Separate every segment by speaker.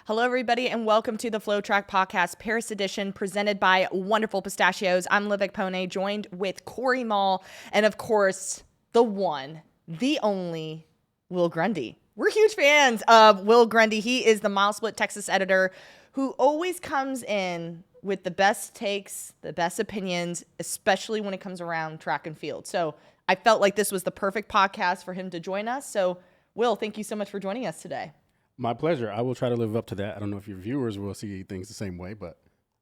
Speaker 1: Hello, everybody, and welcome to the FloTrack podcast, Paris edition, presented by Wonderful Pistachios. I'm Livik Pone, joined with Corey Mall, and of course, the one, the only, Will Grundy. We're huge fans of Will Grundy. He is the Mile Split Texas editor who always comes in with the best takes, the best opinions, especially when it comes around track and field. So I felt like this was the perfect podcast for him to join us. So, Will, thank you so much for joining us today.
Speaker 2: My pleasure. I will try to live up to that. I don't know if your viewers will see things the same way, but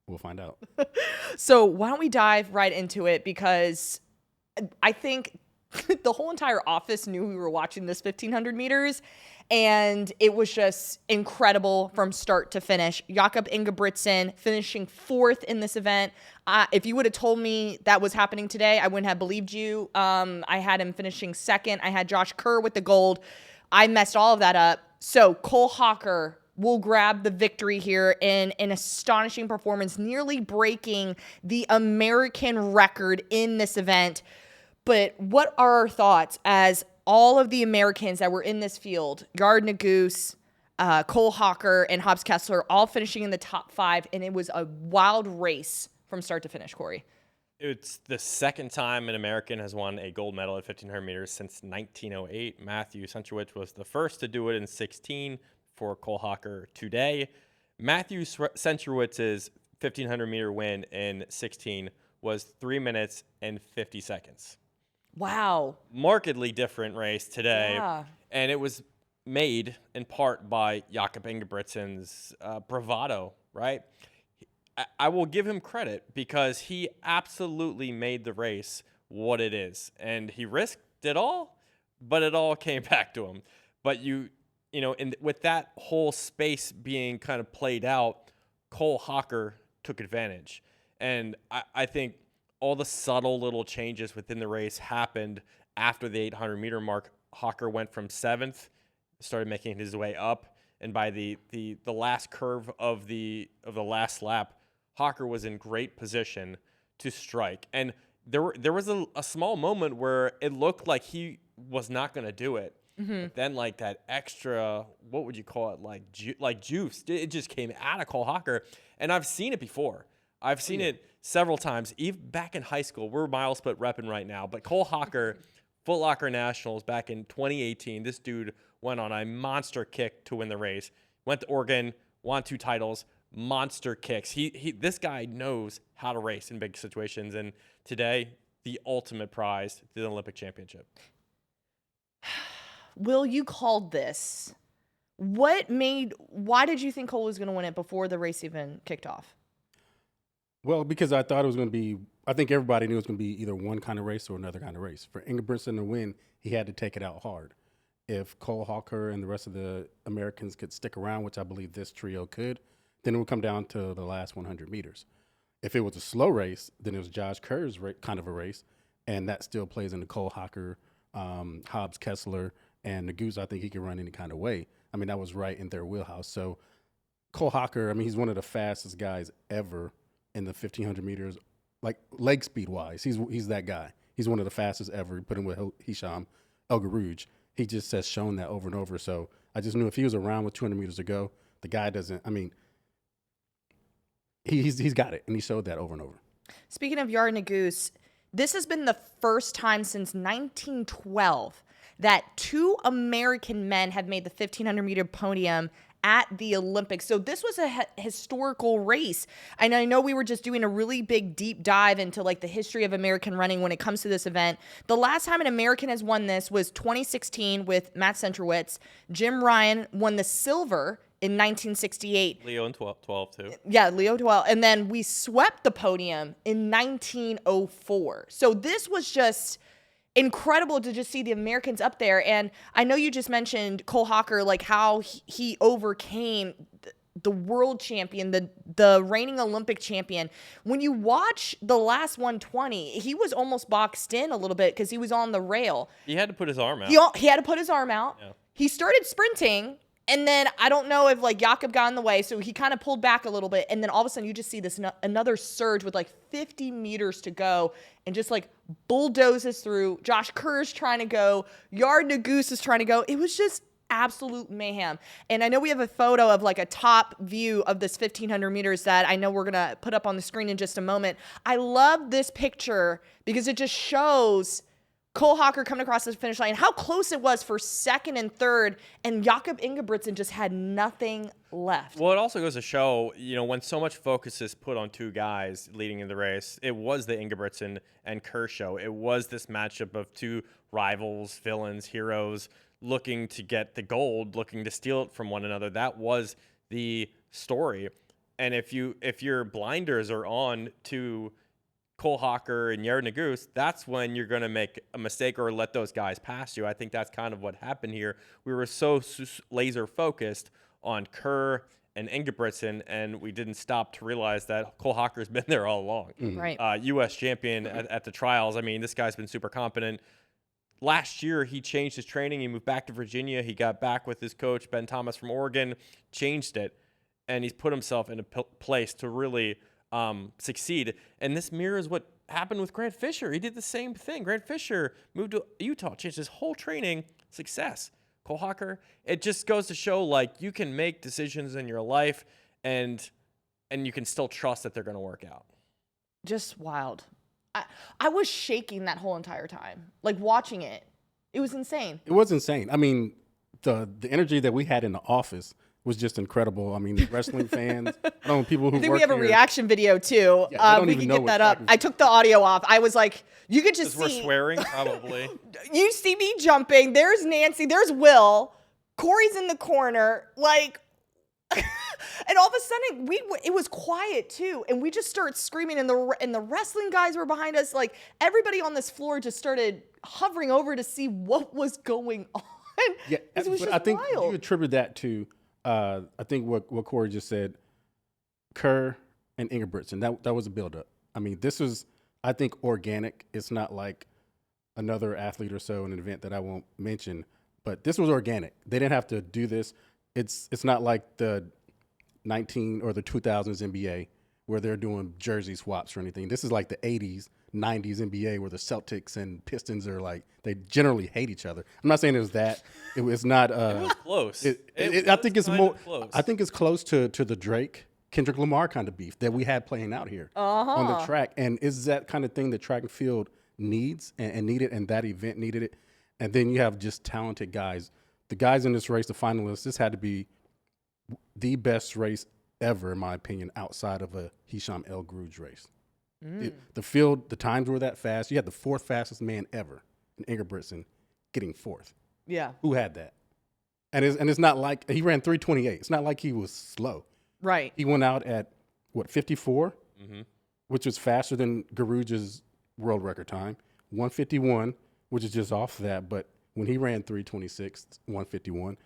Speaker 2: we'll find out.
Speaker 1: So why don't we dive right into it? Because I think the whole entire office knew we were watching this 1,500 meters, and it was just incredible from start to finish. Jakob Ingebrigtsen finishing fourth in this event. If you would have told me that was happening today, I wouldn't have believed you. I had him finishing second. I had Josh Kerr with the gold. I messed all of that up. So Cole Hocker will grab the victory here in an astonishing performance, nearly breaking the American record in this event. But what are our thoughts as all of the Americans that were in this field, Yared Nuguse, Cole Hocker, and Hobbs Kessler, all finishing in the top five, and it was a wild race from start to finish, Corey?
Speaker 3: It's the second time an American has won a gold medal at 1,500 meters since 1908. Matthew Centrowitz was the first to do it in 16 for Cole Hocker today. Matthew Centrowitz's 1,500 meter win in 16 was 3 minutes and 50 seconds.
Speaker 1: Wow.
Speaker 3: Markedly different race today.
Speaker 1: Yeah.
Speaker 3: And it was made in part by Jakob Ingebrigtsen's bravado, right? I will give him credit because he absolutely made the race what it is. And he risked it all, but it all came back to him. But with that whole space being kind of played out, Cole Hocker took advantage. And I think all the subtle little changes within the race happened after the 800-meter mark. Hocker went from 7th, started making his way up, and by the last curve of the last lap, Hocker was in great position to strike. And there was a small moment where it looked like he was not going to do it. Mm-hmm. But then like that extra, what would you call it, like juice, it just came out of Cole Hocker. And I've seen it before. I've seen it several times, even back in high school. We're mile split repping right now. But Cole Hocker, Foot Locker Nationals back in 2018, this dude went on a monster kick to win the race. Went to Oregon, won 2 titles. Monster kicks. This guy knows how to race in big situations, and today the ultimate prize, the Olympic championship.
Speaker 1: Will, you called this. Why did you think Cole was going to win it before the race even kicked off?
Speaker 2: Well, because I thought it was going to be, I think everybody knew it was going to be either one kind of race or another kind of race. For Ingebrigtsen to win, he had to take it out hard. If Cole Hocker and the rest of the Americans could stick around, which I believe this trio could, then it would come down to the last 100 meters. If it was a slow race, then it was Josh Kerr's kind of a race, and that still plays into Cole Hocker, Hobbs Kessler, and Nuguse. I think he can run any kind of way. I mean, that was right in their wheelhouse. So Cole Hocker, I mean, he's one of the fastest guys ever in the 1,500 meters, like leg speed-wise. He's that guy. He's one of the fastest ever. He put him with Hicham El Guerrouj. He just has shown that over and over. So I just knew if he was around with 200 meters to go, the guy doesn't – I mean – He's got it, and he showed that over and over.
Speaker 1: Speaking of Yared Nuguse, this has been the first time since 1912 that 2 American men have made the 1,500-meter podium at the Olympics. So this was a historical race. And I know we were just doing a really big deep dive into like the history of American running when it comes to this event. The last time an American has won this was 2016 with Matt Centrowitz. Jim Ryan won the silver in 1968.
Speaker 3: Leo in 12 too.
Speaker 1: Yeah, Leo 12. And then we swept the podium in 1904. So this was just incredible to just see the Americans up there. And I know you just mentioned Cole Hocker, like how he overcame the world champion, the reigning Olympic champion. When you watch the last 120, he was almost boxed in a little bit because he was on the rail.
Speaker 3: He had to put his arm out.
Speaker 1: He had to put his arm out. Yeah. He started sprinting. And then I don't know if like Jakob got in the way, so he kind of pulled back a little bit. And then all of a sudden you just see this another surge with like 50 meters to go and just like bulldozes through. Josh Kerr's trying to go. Yared Nuguse is trying to go. It was just absolute mayhem. And I know we have a photo of like a top view of this 1500 meters that I know we're going to put up on the screen in just a moment. I love this picture because it just shows Cole Hocker coming across the finish line, how close it was for second and third, and Jakob Ingebrigtsen just had nothing left.
Speaker 3: Well, it also goes to show, when so much focus is put on two guys leading in the race, it was the Ingebrigtsen and Kerr show. It was this matchup of two rivals, villains, heroes, looking to get the gold, looking to steal it from one another. That was the story. And if your blinders are on to Cole Hocker and Jared Naguse, that's when you're going to make a mistake or let those guys pass you. I think that's kind of what happened here. We were so laser focused on Kerr and Ingebrigtsen, and we didn't stop to realize that Cole Hocker's been there all along.
Speaker 1: Right.
Speaker 3: U.S. champion at the trials. I mean, this guy's been super competent. Last year, he changed his training. He moved back to Virginia. He got back with his coach, Ben Thomas from Oregon, changed it, and he's put himself in a place to really succeed. And this mirrors what happened with Grant Fisher. He did the same thing. Grant Fisher moved to Utah, changed his whole training, success. Cole Hocker, it just goes to show, like, you can make decisions in your life and you can still trust that they're going to work out.
Speaker 1: Just wild. I was shaking that whole entire time, like watching it. It was insane.
Speaker 2: It was insane. I mean, the energy that we had in the office was just incredible. I mean, the wrestling fans, people who
Speaker 1: I think
Speaker 2: work
Speaker 1: we have a
Speaker 2: here,
Speaker 1: reaction video too.
Speaker 2: Yeah,
Speaker 1: we can get that up. I took the audio off. I was like, you could just see.
Speaker 3: We're swearing, probably.
Speaker 1: You see me jumping. There's Nancy. There's Will. Corey's in the corner. Like, and all of a sudden, it was quiet too, and we just started screaming, and the wrestling guys were behind us. Like, everybody on this floor just started hovering over to see what was going on.
Speaker 2: Yeah,
Speaker 1: it was just
Speaker 2: I think
Speaker 1: wild.
Speaker 2: you attribute that to, I think what Corey just said, Kerr and Ingebrigtsen. That was a buildup. I mean, this was, I think, organic. It's not like another athlete or so in an event that I won't mention, but this was organic. They didn't have to do this. It's not like the 19 or the 2000s NBA where they're doing jersey swaps or anything. This is like the 80s, 90s NBA where the Celtics and Pistons are like, they generally hate each other. I'm not saying it was that. It was not.
Speaker 3: It was close.
Speaker 2: I think it's more.
Speaker 3: Close.
Speaker 2: I think it's close to the Drake Kendrick Lamar kind of beef that we had playing out here on the track. And is that kind of thing that track and field needs and needed, and that event needed it. And then you have just talented guys. The guys in this race, the finalists, this had to be the best race ever, in my opinion, outside of a Hisham El Grouge race. The field, the times were that fast. You had the fourth fastest man ever, in Ingebrigtsen, getting fourth.
Speaker 1: Yeah.
Speaker 2: Who had that? And it's not like he ran 3:28. It's not like he was slow.
Speaker 1: Right.
Speaker 2: He went out at 54,
Speaker 3: Mm-hmm.
Speaker 2: which was faster than Garouge's world record time. 151, which is just off that. But when he ran 3:26, 151,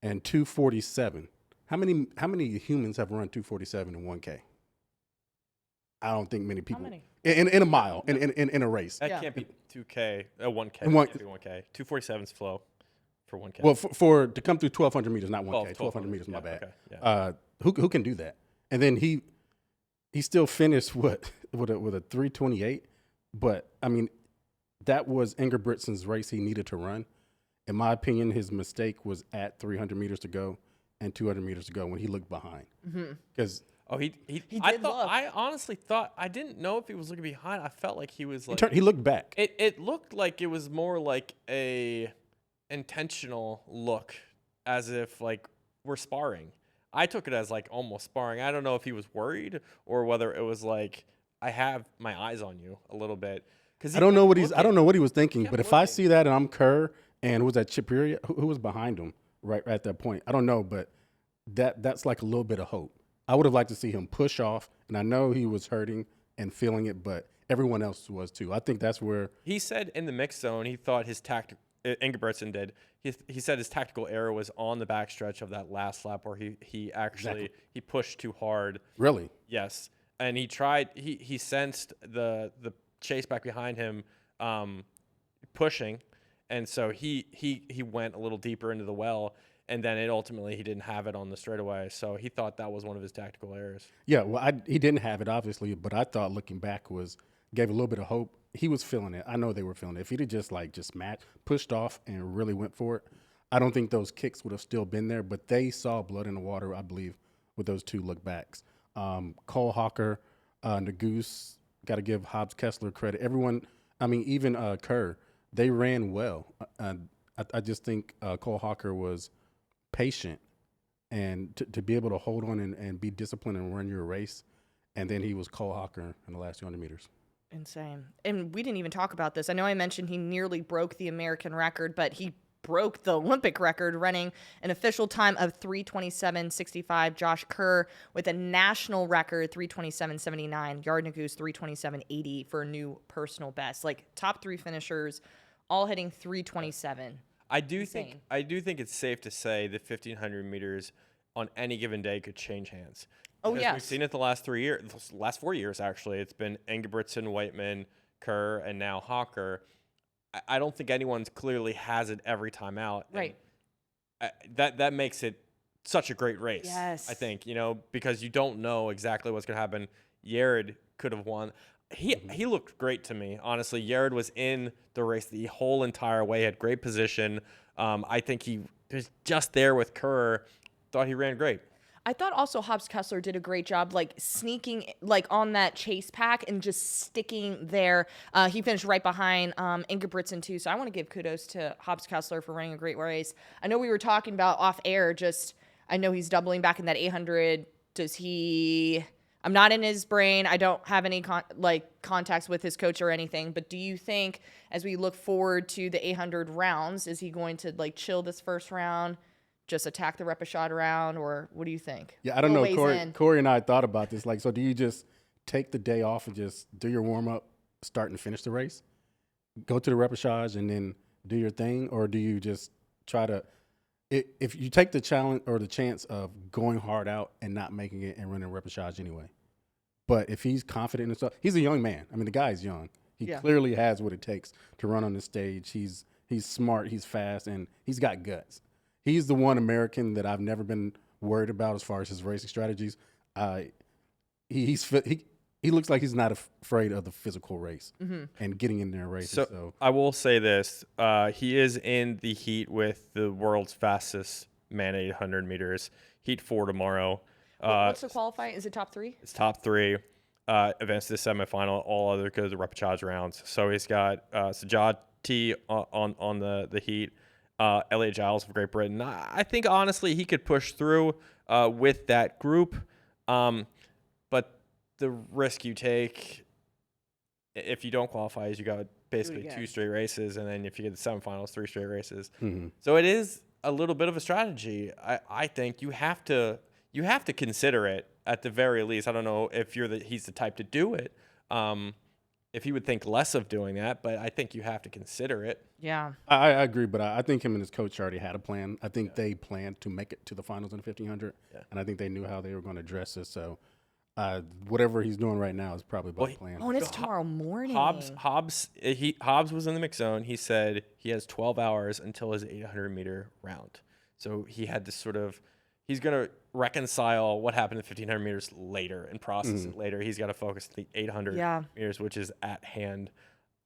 Speaker 2: and 2:47, how many humans have run 2:47 in 1K? I don't think many people.
Speaker 1: How many?
Speaker 2: In a mile, in a race.
Speaker 3: That
Speaker 1: Yeah.
Speaker 3: can't be 2K, 1K.
Speaker 2: And one-
Speaker 3: Can't be 1K. 247's flow for 1K.
Speaker 2: Well, for to come through 1,200 meters, not 1K,
Speaker 3: 1200
Speaker 2: 1,200 meters, my
Speaker 3: yeah,
Speaker 2: bad.
Speaker 3: okay, yeah.
Speaker 2: Who can do that? And then he still finished with a 3:28, but I mean, that was Ingebrigtsen's race he needed to run. In my opinion, his mistake was at 300 meters to go and 200 meters to go when he looked behind. Because
Speaker 3: he
Speaker 1: did look.
Speaker 3: I honestly thought, I didn't know if he was looking behind. I felt like he was like,
Speaker 2: he looked back.
Speaker 3: it looked like it was more like a intentional look, as if like we're sparring. I took it as like almost sparring. I don't know if he was worried or whether it was like, I have my eyes on you a little bit.
Speaker 2: I don't know what he was thinking.
Speaker 3: kept
Speaker 2: But if I
Speaker 3: looking.
Speaker 2: see that and I'm Kerr and was that Chiperia, who was behind him right at that point? I don't know, but that's like a little bit of hope. I would have liked to see him push off, and I know he was hurting and feeling it, but everyone else was too. I think that's where
Speaker 3: He said in the mix zone, he thought his Ingebrigtsen did. He said his tactical error was on the backstretch of that last lap where he actually he pushed too hard.
Speaker 2: really.
Speaker 3: Yes, and he tried. He sensed the chase back behind him pushing, and so he went a little deeper into the well. And then he didn't have it on the straightaway. So he thought that was one of his tactical errors.
Speaker 2: Yeah, well, he didn't have it, obviously, but I thought looking back gave a little bit of hope. He was feeling it. I know they were feeling it. If he'd have just pushed off and really went for it, I don't think those kicks would have still been there, but they saw blood in the water, I believe, with those two look backs. Cole Hocker, Nagoose, got to give Hobbs Kessler credit. Everyone, I mean, even Kerr, they ran well. I just think Cole Hocker was patient, and to be able to hold on and be disciplined and run your race. And then he was Cole Hocker in the last 200 meters.
Speaker 1: Insane. And we didn't even talk about this. I know I mentioned he nearly broke the American record, but he broke the Olympic record, running an official time of 3:27.65. Josh Kerr with a national record 3:27.79. Yard Nagoose 3:27.80 for a new personal best. Like top 3 finishers, all hitting 3:27.
Speaker 3: I do think it's safe to say that 1,500 meters on any given day could change hands.
Speaker 1: Oh,
Speaker 3: Because
Speaker 1: yes.
Speaker 3: we've seen it the last 3 years, the last 4 years actually. It's been Ingebrigtsen, Whiteman, Kerr, and now Hocker. I don't think anyone's clearly has it every time out.
Speaker 1: Right.
Speaker 3: And that makes it such a great race.
Speaker 1: Yes.
Speaker 3: I think, because you don't know exactly what's going to happen. Yared could have won. He looked great to me, honestly. Yared was in the race the whole entire way, had great position. I think he was just there with Kerr. Thought he ran great.
Speaker 1: I thought also Hobbs Kessler did a great job, like sneaking like on that chase pack and just sticking there. He finished right behind Ingebrigtsen too. So I want to give kudos to Hobbs Kessler for running a great race. I know we were talking about off air, I know he's doubling back in that 800. I'm not in his brain. I don't have any contacts with his coach or anything, but do you think as we look forward to the 800 rounds, is he going to like chill this first round? Just attack the repechage round, or what do you think?
Speaker 2: Yeah, I don't know. Corey and I thought about this. So do you just take the day off and just do your warm up, start and finish the race, go to the repechage, and then do your thing, or do you just try to? If you take the challenge or the chance of going hard out and not making it and running repechage anyway, but if he's confident in himself, he's a young man. I mean, the guy's young. He clearly has what it takes to run on the stage. He's smart. He's fast, and he's got guts. He's the one American that I've never been worried about as far as his racing strategies. He looks like he's not afraid of the physical race and getting in there racing. So
Speaker 3: I will say this: he is in the heat with the world's fastest man 800 meters. Heat 4 tomorrow.
Speaker 1: What's the qualifying? Is it top 3?
Speaker 3: It's top 3. Advanced to the semifinal. All other go to the repechage rounds. So he's got Sajati on the heat. Elliot Giles of Great Britain. I think, honestly, he could push through with that group. But the risk you take if you don't qualify is you got basically 2 straight races, and then if you get the semifinals, 3 straight races. So it is a little bit of a strategy. I think you have to consider it at the very least. I don't know if he's the type to do it. If he would think less of doing that, but I think you have to consider it.
Speaker 1: Yeah.
Speaker 2: I agree, but I think him and his coach already had a plan. I think they planned to make it to the finals in the 1500, and I think they knew how they were going to address this. So whatever he's doing right now is probably by plan.
Speaker 1: Oh, and it's tomorrow morning.
Speaker 3: Hobbs was in the mix zone. He said he has 12 hours until his 800-meter round. So he had to he's going to reconcile what happened in 1,500 meters later and process it later. He's got to focus the 800 meters, which is at hand.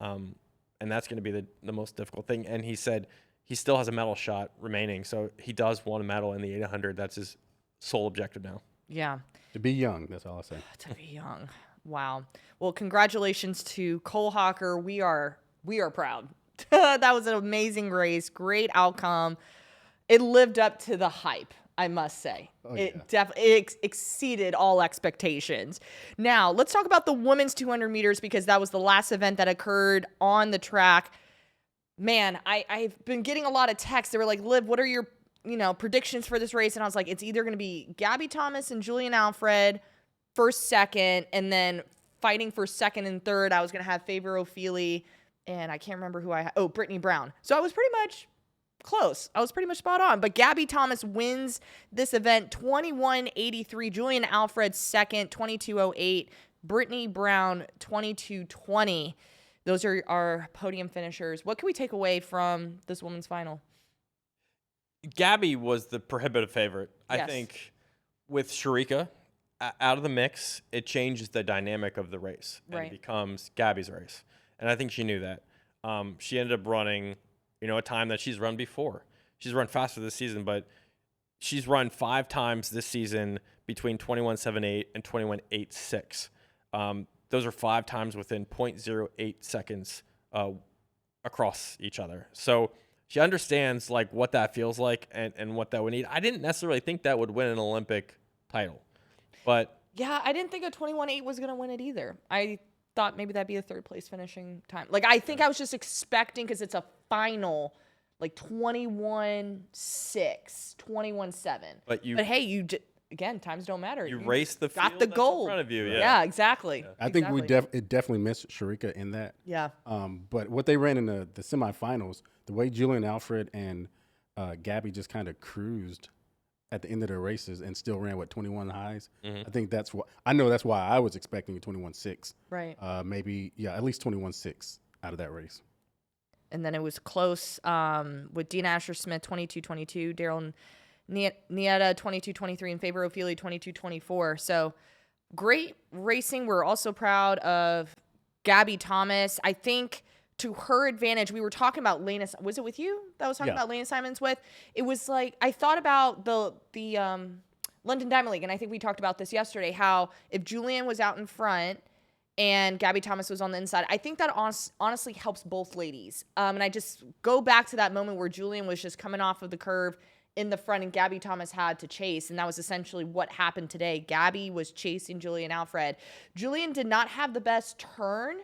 Speaker 3: And that's going to be the most difficult thing. And he said he still has a medal shot remaining. So he does want a medal in the 800. That's his sole objective now.
Speaker 1: Yeah.
Speaker 2: To be young, that's all I say.
Speaker 1: To be young. Wow. Well, congratulations to Cole Hocker. We are proud. That was an amazing race. Great outcome. It lived up to the hype, I must say. It definitely exceeded all expectations. Now, let's talk about the women's 200 meters because that was the last event that occurred on the track. Man, I've been getting a lot of texts. They were like, Liv, what are your predictions for this race? And I was like, it's either going to be Gabby Thomas and Julian Alfred, first, second, and then fighting for second and third. I was going to have Favor O'Feely, and I can't remember who I had. Oh, Brittany Brown. So I was pretty much close. I was pretty much spot on. But Gabby Thomas wins this event 21:83. Julian Alfred second, 22:08. Brittany Brown 22:20. Those are our podium finishers. What can we take away from this women's final?
Speaker 3: Gabby was the prohibitive favorite.
Speaker 1: Yes.
Speaker 3: I think with Sharika out of the mix, it changes the dynamic of the race. And it becomes Gabby's race. And I think she knew that. She ended up running a time that she's run before. she's run faster this season, but she's run 5 times this season between 21.78 and 21.86. Those are 5 times within 0.08 seconds across each other. So she understands like what that feels like and what that would need. I didn't necessarily think that would win an Olympic title, but
Speaker 1: yeah, I didn't think a 21.8 was going to win it either. I thought maybe that'd be a third place finishing time. Like, I think I was just expecting, because it's a final, like 21.6, 21.7.
Speaker 3: But
Speaker 1: hey, again, times don't matter.
Speaker 3: You race the field
Speaker 1: got the
Speaker 3: that's
Speaker 1: goal
Speaker 3: in front of you.
Speaker 1: Yeah, exactly.
Speaker 3: Yeah.
Speaker 2: I think it definitely missed Sharika in that.
Speaker 1: Yeah.
Speaker 2: But what they ran in the semifinals, the way Julian Alfred and Gabby just kind of cruised at the end of their races and still ran 21 highs.
Speaker 3: Mm-hmm.
Speaker 2: I think that's why I was expecting a 21.6.
Speaker 1: Right.
Speaker 2: Maybe at least 21.6 out of that race.
Speaker 1: And then it was close with Dean Asher-Smith 22.22, Daryl Nieta 22.23, and Faber O'Feely 22.24. So great racing. We're also proud of Gabby Thomas. I think to her advantage, we were talking about Lena. Was it with you that I was talking about Lena Simons with? It was like, I thought about the London Diamond League, and I think we talked about this yesterday, how if Julian was out in front and Gabby Thomas was on the inside, I think that honestly helps both ladies. And I just go back to that moment where Julian was just coming off of the curve in the front and Gabby Thomas had to chase, and that was essentially what happened today. Gabby was chasing Julian Alfred. Julian did not have the best turn.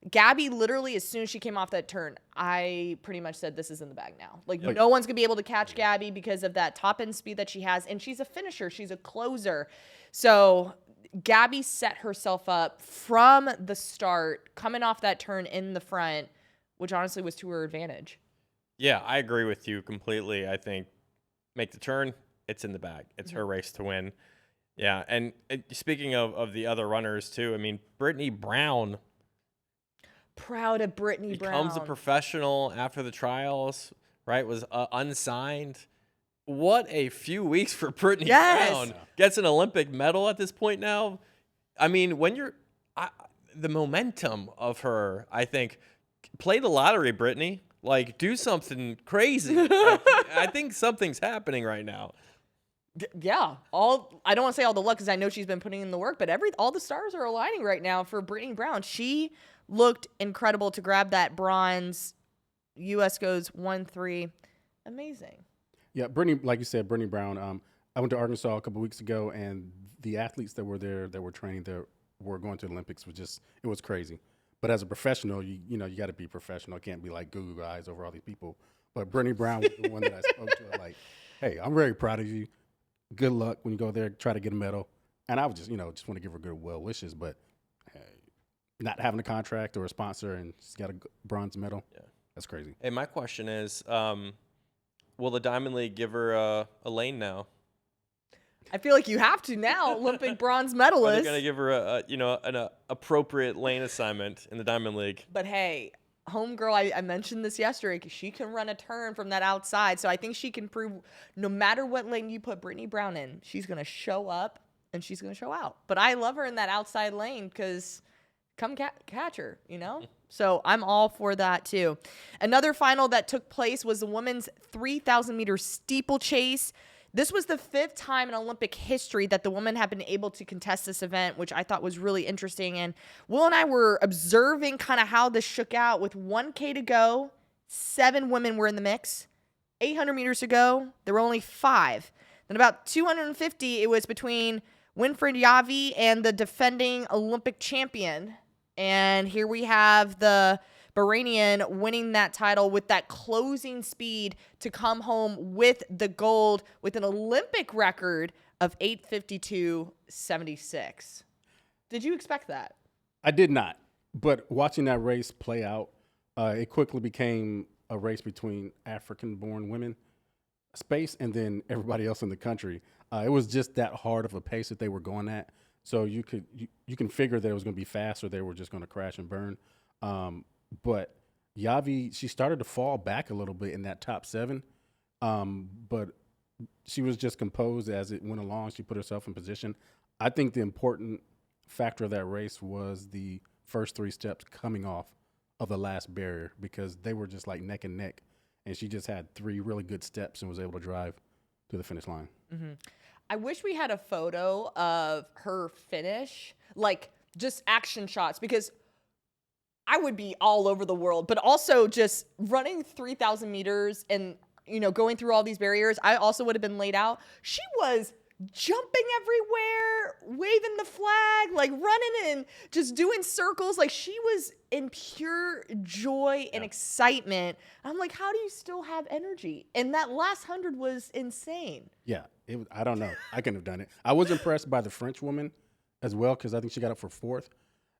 Speaker 1: Gabby, literally, as soon as she came off that turn, I pretty much said, this is in the bag now. Like, no one's going to be able to catch Gabby because of that top-end speed that she has, and she's a finisher. She's a closer. So Gabby set herself up from the start, coming off that turn in the front, which honestly was to her advantage.
Speaker 3: Yeah, I agree with you completely. I think make the turn, it's in the bag. It's her race to win. Yeah, and speaking of the other runners, too, I mean, Brittany Brown.
Speaker 1: Proud of Brittany Brown.
Speaker 3: Becomes a professional after the trials, right? Was unsigned. What a few weeks for Brittany Brown. Gets an Olympic medal at this point now. I mean, when the momentum of her, I think, play the lottery, Brittany. Like, do something crazy. Like, I think something's happening right now.
Speaker 1: Yeah. I don't want to say all the luck because I know she's been putting in the work, but all the stars are aligning right now for Brittany Brown. She looked incredible to grab that bronze. U.S. goes 1-3. Amazing.
Speaker 2: Yeah, Brittany, like you said, Brittany Brown. I went to Arkansas a couple weeks ago, and the athletes that were there, that were training, that were going to the Olympics, it was crazy. But as a professional, you got to be professional. It can't be like Google eyes over all these people. But Brittany Brown was the one that I spoke to. Like, hey, I'm very proud of you. Good luck when you go there, try to get a medal. And I would just want to give her good well wishes. But hey, not having a contract or a sponsor and she's got a bronze medal, that's crazy.
Speaker 3: Hey, my question is, will the Diamond League give her a lane now?
Speaker 1: I feel like you have to now, Olympic bronze medalist.
Speaker 3: They're going to give her an appropriate lane assignment in the Diamond League.
Speaker 1: But hey, homegirl, I mentioned this yesterday, she can run a turn from that outside. So I think she can prove no matter what lane you put Brittany Brown in, she's going to show up and she's going to show out. But I love her in that outside lane because come catch her, So I'm all for that too. Another final that took place was the women's 3,000 meter steeplechase. This was the 5th time in Olympic history that the women have been able to contest this event, which I thought was really interesting. And Will and I were observing kind of how this shook out. With 1K to go, 7 women were in the mix. 800 meters to go, there were only 5. Then about 250, it was between Winfred Yavi and the defending Olympic champion. And here we have the Bahrainian winning that title with that closing speed to come home with the gold with an Olympic record of 8:52.76. Did you expect that?
Speaker 2: I did not. But watching that race play out, it quickly became a race between African-born women, space, and then everybody else in the country. It was just that hard of a pace that they were going at. So you can figure that it was going to be fast or they were just going to crash and burn. But Yavi, she started to fall back a little bit in that top 7, but she was just composed as it went along. She put herself in position. I think the important factor of that race was the first 3 steps coming off of the last barrier because they were just like neck and neck. and she just had 3 really good steps and was able to drive to the finish line.
Speaker 1: I wish we had a photo of her finish, like just action shots, because I would be all over the world, but also just running 3,000 meters and, going through all these barriers. I also would have been laid out. She was jumping everywhere, waving the flag, like running and just doing circles. Like she was in pure joy and excitement. I'm like, how do you still have energy? And that last 100 was insane.
Speaker 2: Yeah, I don't know. I couldn't have done it. I was impressed by the French woman as well because I think she got up for 4th.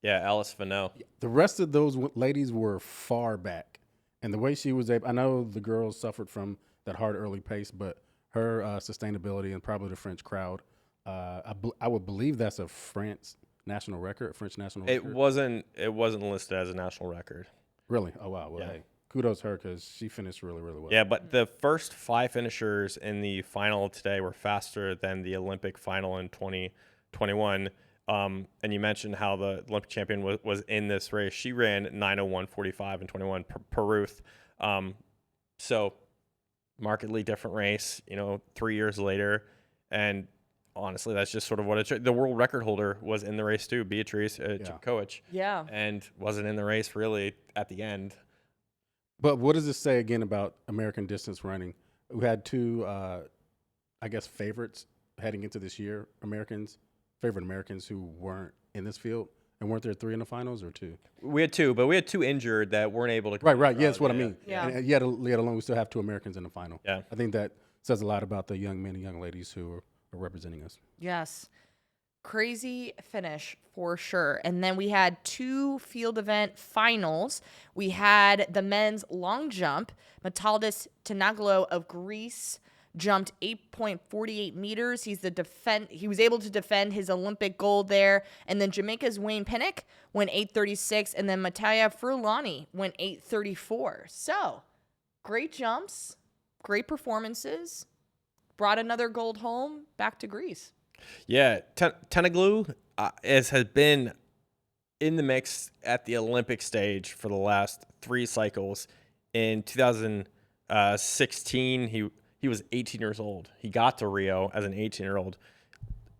Speaker 3: Yeah, Alice Finot.
Speaker 2: The rest of those ladies were far back. And the way she was able, I know the girls suffered from that hard early pace, but her sustainability and probably the French crowd, I would believe that's a French national record.
Speaker 3: It wasn't listed as a national record.
Speaker 2: Really? Oh, wow. Well, hey, kudos to her because she finished really, really well.
Speaker 3: Yeah, but the first 5 finishers in the final today were faster than the Olympic final in 2021. And you mentioned how the Olympic champion was in this race. She ran 9:01:45 and 21 per Ruth. So markedly different race, 3 years later. And honestly, that's just sort of what it's. The world record holder was in the race too, Beatrice Chepkoech.
Speaker 1: Yeah.
Speaker 3: And wasn't in the race really at the end.
Speaker 2: But what does this say again about American distance running? We had 2, I guess, favorites heading into this year, favorite Americans who weren't in this field. And weren't there 3 in the finals or 2?
Speaker 3: We had 2, but we had 2 injured that weren't able to.
Speaker 2: Right. Yeah, that's what I mean.
Speaker 1: Yeah.
Speaker 2: And yet alone, we still have 2 Americans in the final.
Speaker 3: Yeah.
Speaker 2: I think that says a lot about the young men and young ladies who are representing us.
Speaker 1: Yes. Crazy finish for sure. And then we had 2 field event finals. We had the men's long jump. Metaldis Tenaglo of Greece jumped 8.48 meters. He was able to defend his Olympic gold there. And then Jamaica's Wayne Pinnock went 8:36, and then Mattia Furlani went 8:34. So, great jumps, great performances. Brought another gold home back to Greece.
Speaker 3: Yeah, Tenaglu has been in the mix at the Olympic stage for the last 3 cycles. In 2016, he was 18 years old. He got to Rio as an 18-year-old.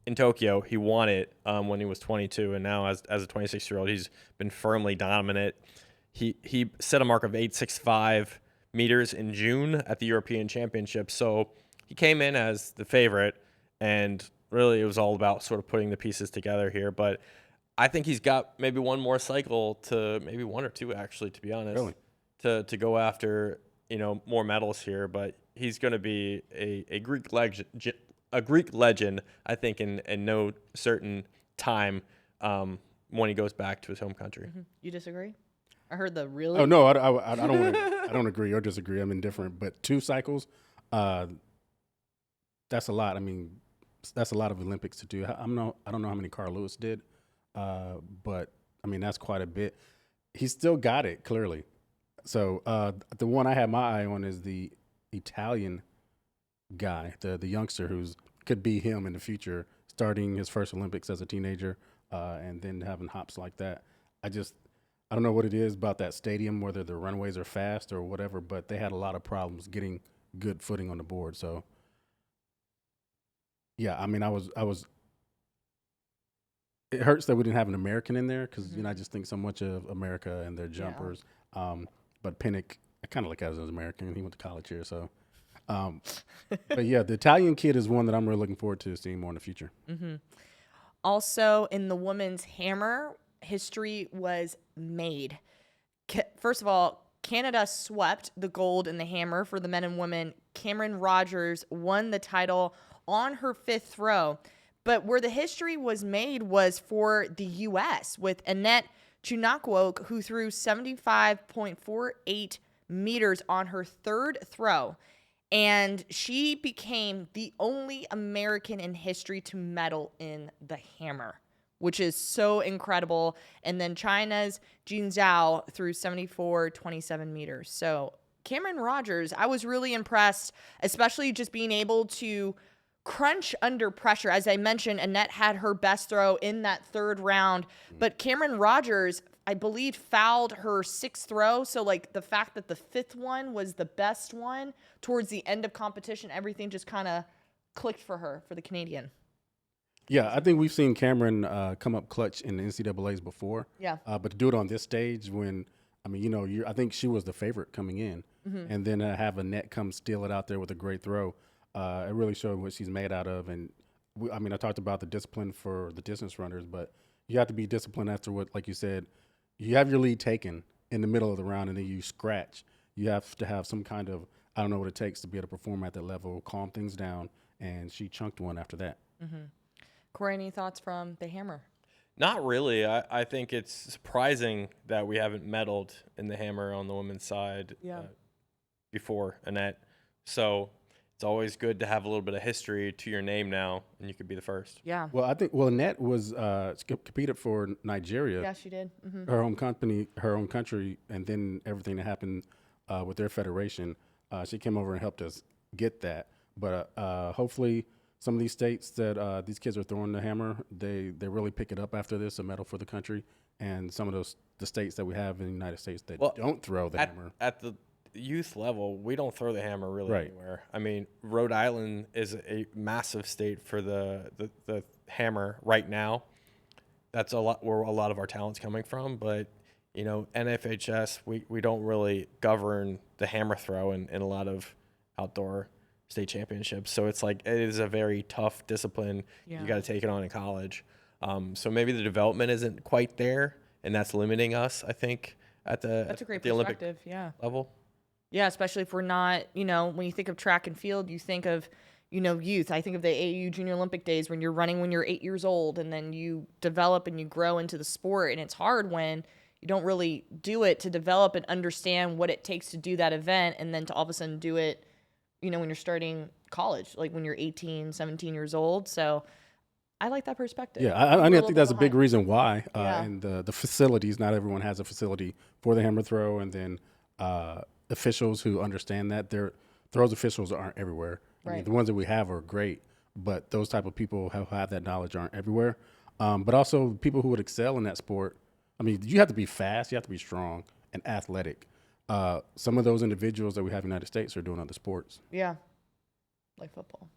Speaker 3: In Tokyo, he won it when he was 22, and now as a 26-year-old, he's been firmly dominant. He set a mark of 8.65 meters in June at the European Championship, so he came in as the favorite, and really it was all about sort of putting the pieces together here. But I think he's got maybe one more cycle to maybe 1 or 2 actually, to be honest,
Speaker 2: Really?
Speaker 3: to go after more medals here. But he's going to be a Greek legend, I think, in no certain time when he goes back to his home country.
Speaker 1: Mm-hmm. You disagree? I heard the really.
Speaker 2: Oh no, I don't. I don't agree or disagree. I'm indifferent. But 2 cycles, that's a lot. I mean, that's a lot of Olympics to do. I don't know how many Carl Lewis did, but I mean that's quite a bit. He's still got it clearly. So the one I have my eye on is the Italian guy, the youngster who's could be him in the future, starting his first Olympics as a teenager, and then having hops like that. I don't know what it is about that stadium, whether the runways are fast or whatever, but they had a lot of problems getting good footing on the board. So yeah, I mean, I was. It hurts that we didn't have an American in there because I just think so much of America and their jumpers. Yeah. But Pinnock, I kind of look at him as American. He went to college here, so. But yeah, the Italian kid is one that I'm really looking forward to seeing more in the future.
Speaker 1: Mm-hmm. Also, in the women's hammer, history was made. First of all, Canada swept the gold in the hammer for the men and women. Cameron Rogers won the title on her 5th throw. But where the history was made was for the U.S. with Annette Chunakwoke, who threw 75.48 meters on her 3rd throw. And she became the only American in history to medal in the hammer, which is so incredible. And then China's Jin Zhao threw 74.27 meters. So Cameron Rogers, I was really impressed, especially just being able to crunch under pressure. As I mentioned, Annette had her best throw in that 3rd round, but Cameron Rogers I believe, fouled her 6th throw. So, like, the fact that the 5th one was the best one towards the end of competition, everything just kind of clicked for her, for the Canadian.
Speaker 2: Yeah, I think we've seen Cameron come up clutch in the NCAAs before.
Speaker 1: Yeah.
Speaker 2: But to do it on this stage when, I mean, you know, I think she was the favorite coming in. And then have Annette come steal it out there with a great throw. It really showed what she's made out of. And, I mean, I talked about the discipline for the distance runners, but you have to be disciplined after what, like you said, you have your lead taken in the middle of the round and then you scratch. You have to have some kind of, I don't know what it takes to be able to perform at that level, calm things down, and she chunked one after that.
Speaker 1: Corey, any thoughts from the hammer?
Speaker 3: Not really. I think it's surprising that we haven't medaled in the hammer on the women's side before Annette. So it's always good to have a little bit of history to your name now, and you could be the first.
Speaker 1: Yeah.
Speaker 2: Well, I think Annette was competed for Nigeria.
Speaker 1: Yeah, she did.
Speaker 2: Her own company, her own country, and then everything that happened with their federation. She came over and helped us get that. But hopefully some of these states that these kids are throwing the hammer, they really pick it up after this, a medal for the country. And some of the states that we have in the United States that don't throw the hammer.
Speaker 3: At the youth level, we don't throw the hammer really
Speaker 2: Right.
Speaker 3: anywhere. I mean, Rhode Island is a massive state for the hammer right now. That's a lot where a lot of our talent's coming from. But, you know, NFHS, we don't really govern the hammer throw in a lot of outdoor state championships. So it's like, it is a very tough discipline.
Speaker 1: Yeah.
Speaker 3: You got to take it on in college. So maybe the development isn't quite there, and that's limiting us, I think, at
Speaker 1: That's a great
Speaker 3: the Olympic
Speaker 1: perspective. Yeah.
Speaker 3: level.
Speaker 1: Yeah, especially if we're not, you know, when you think of track and field, you think of, you know, youth. I think of the AAU Junior Olympic days when you're running when you're 8 years old, and then you develop and you grow into the sport. And it's hard when you don't really do it to develop and understand what it takes to do that event, and then to all of a sudden do it, you know, when you're starting college, like when you're 18, 17 years old. So I like that perspective.
Speaker 2: Yeah, I think that's a big
Speaker 1: behind.
Speaker 2: reason why.
Speaker 1: Yeah.
Speaker 2: And the facilities, not everyone has a facility for the hammer throw. And then officials who understand that. Throws officials aren't everywhere. I mean,
Speaker 1: Right.
Speaker 2: the ones that we have are great, but those type of people who have that knowledge aren't everywhere. But also people who would excel in that sport. I mean, you have to be fast, you have to be strong and athletic. Some of those individuals that we have in the United States are doing other sports.
Speaker 1: Yeah. Like football.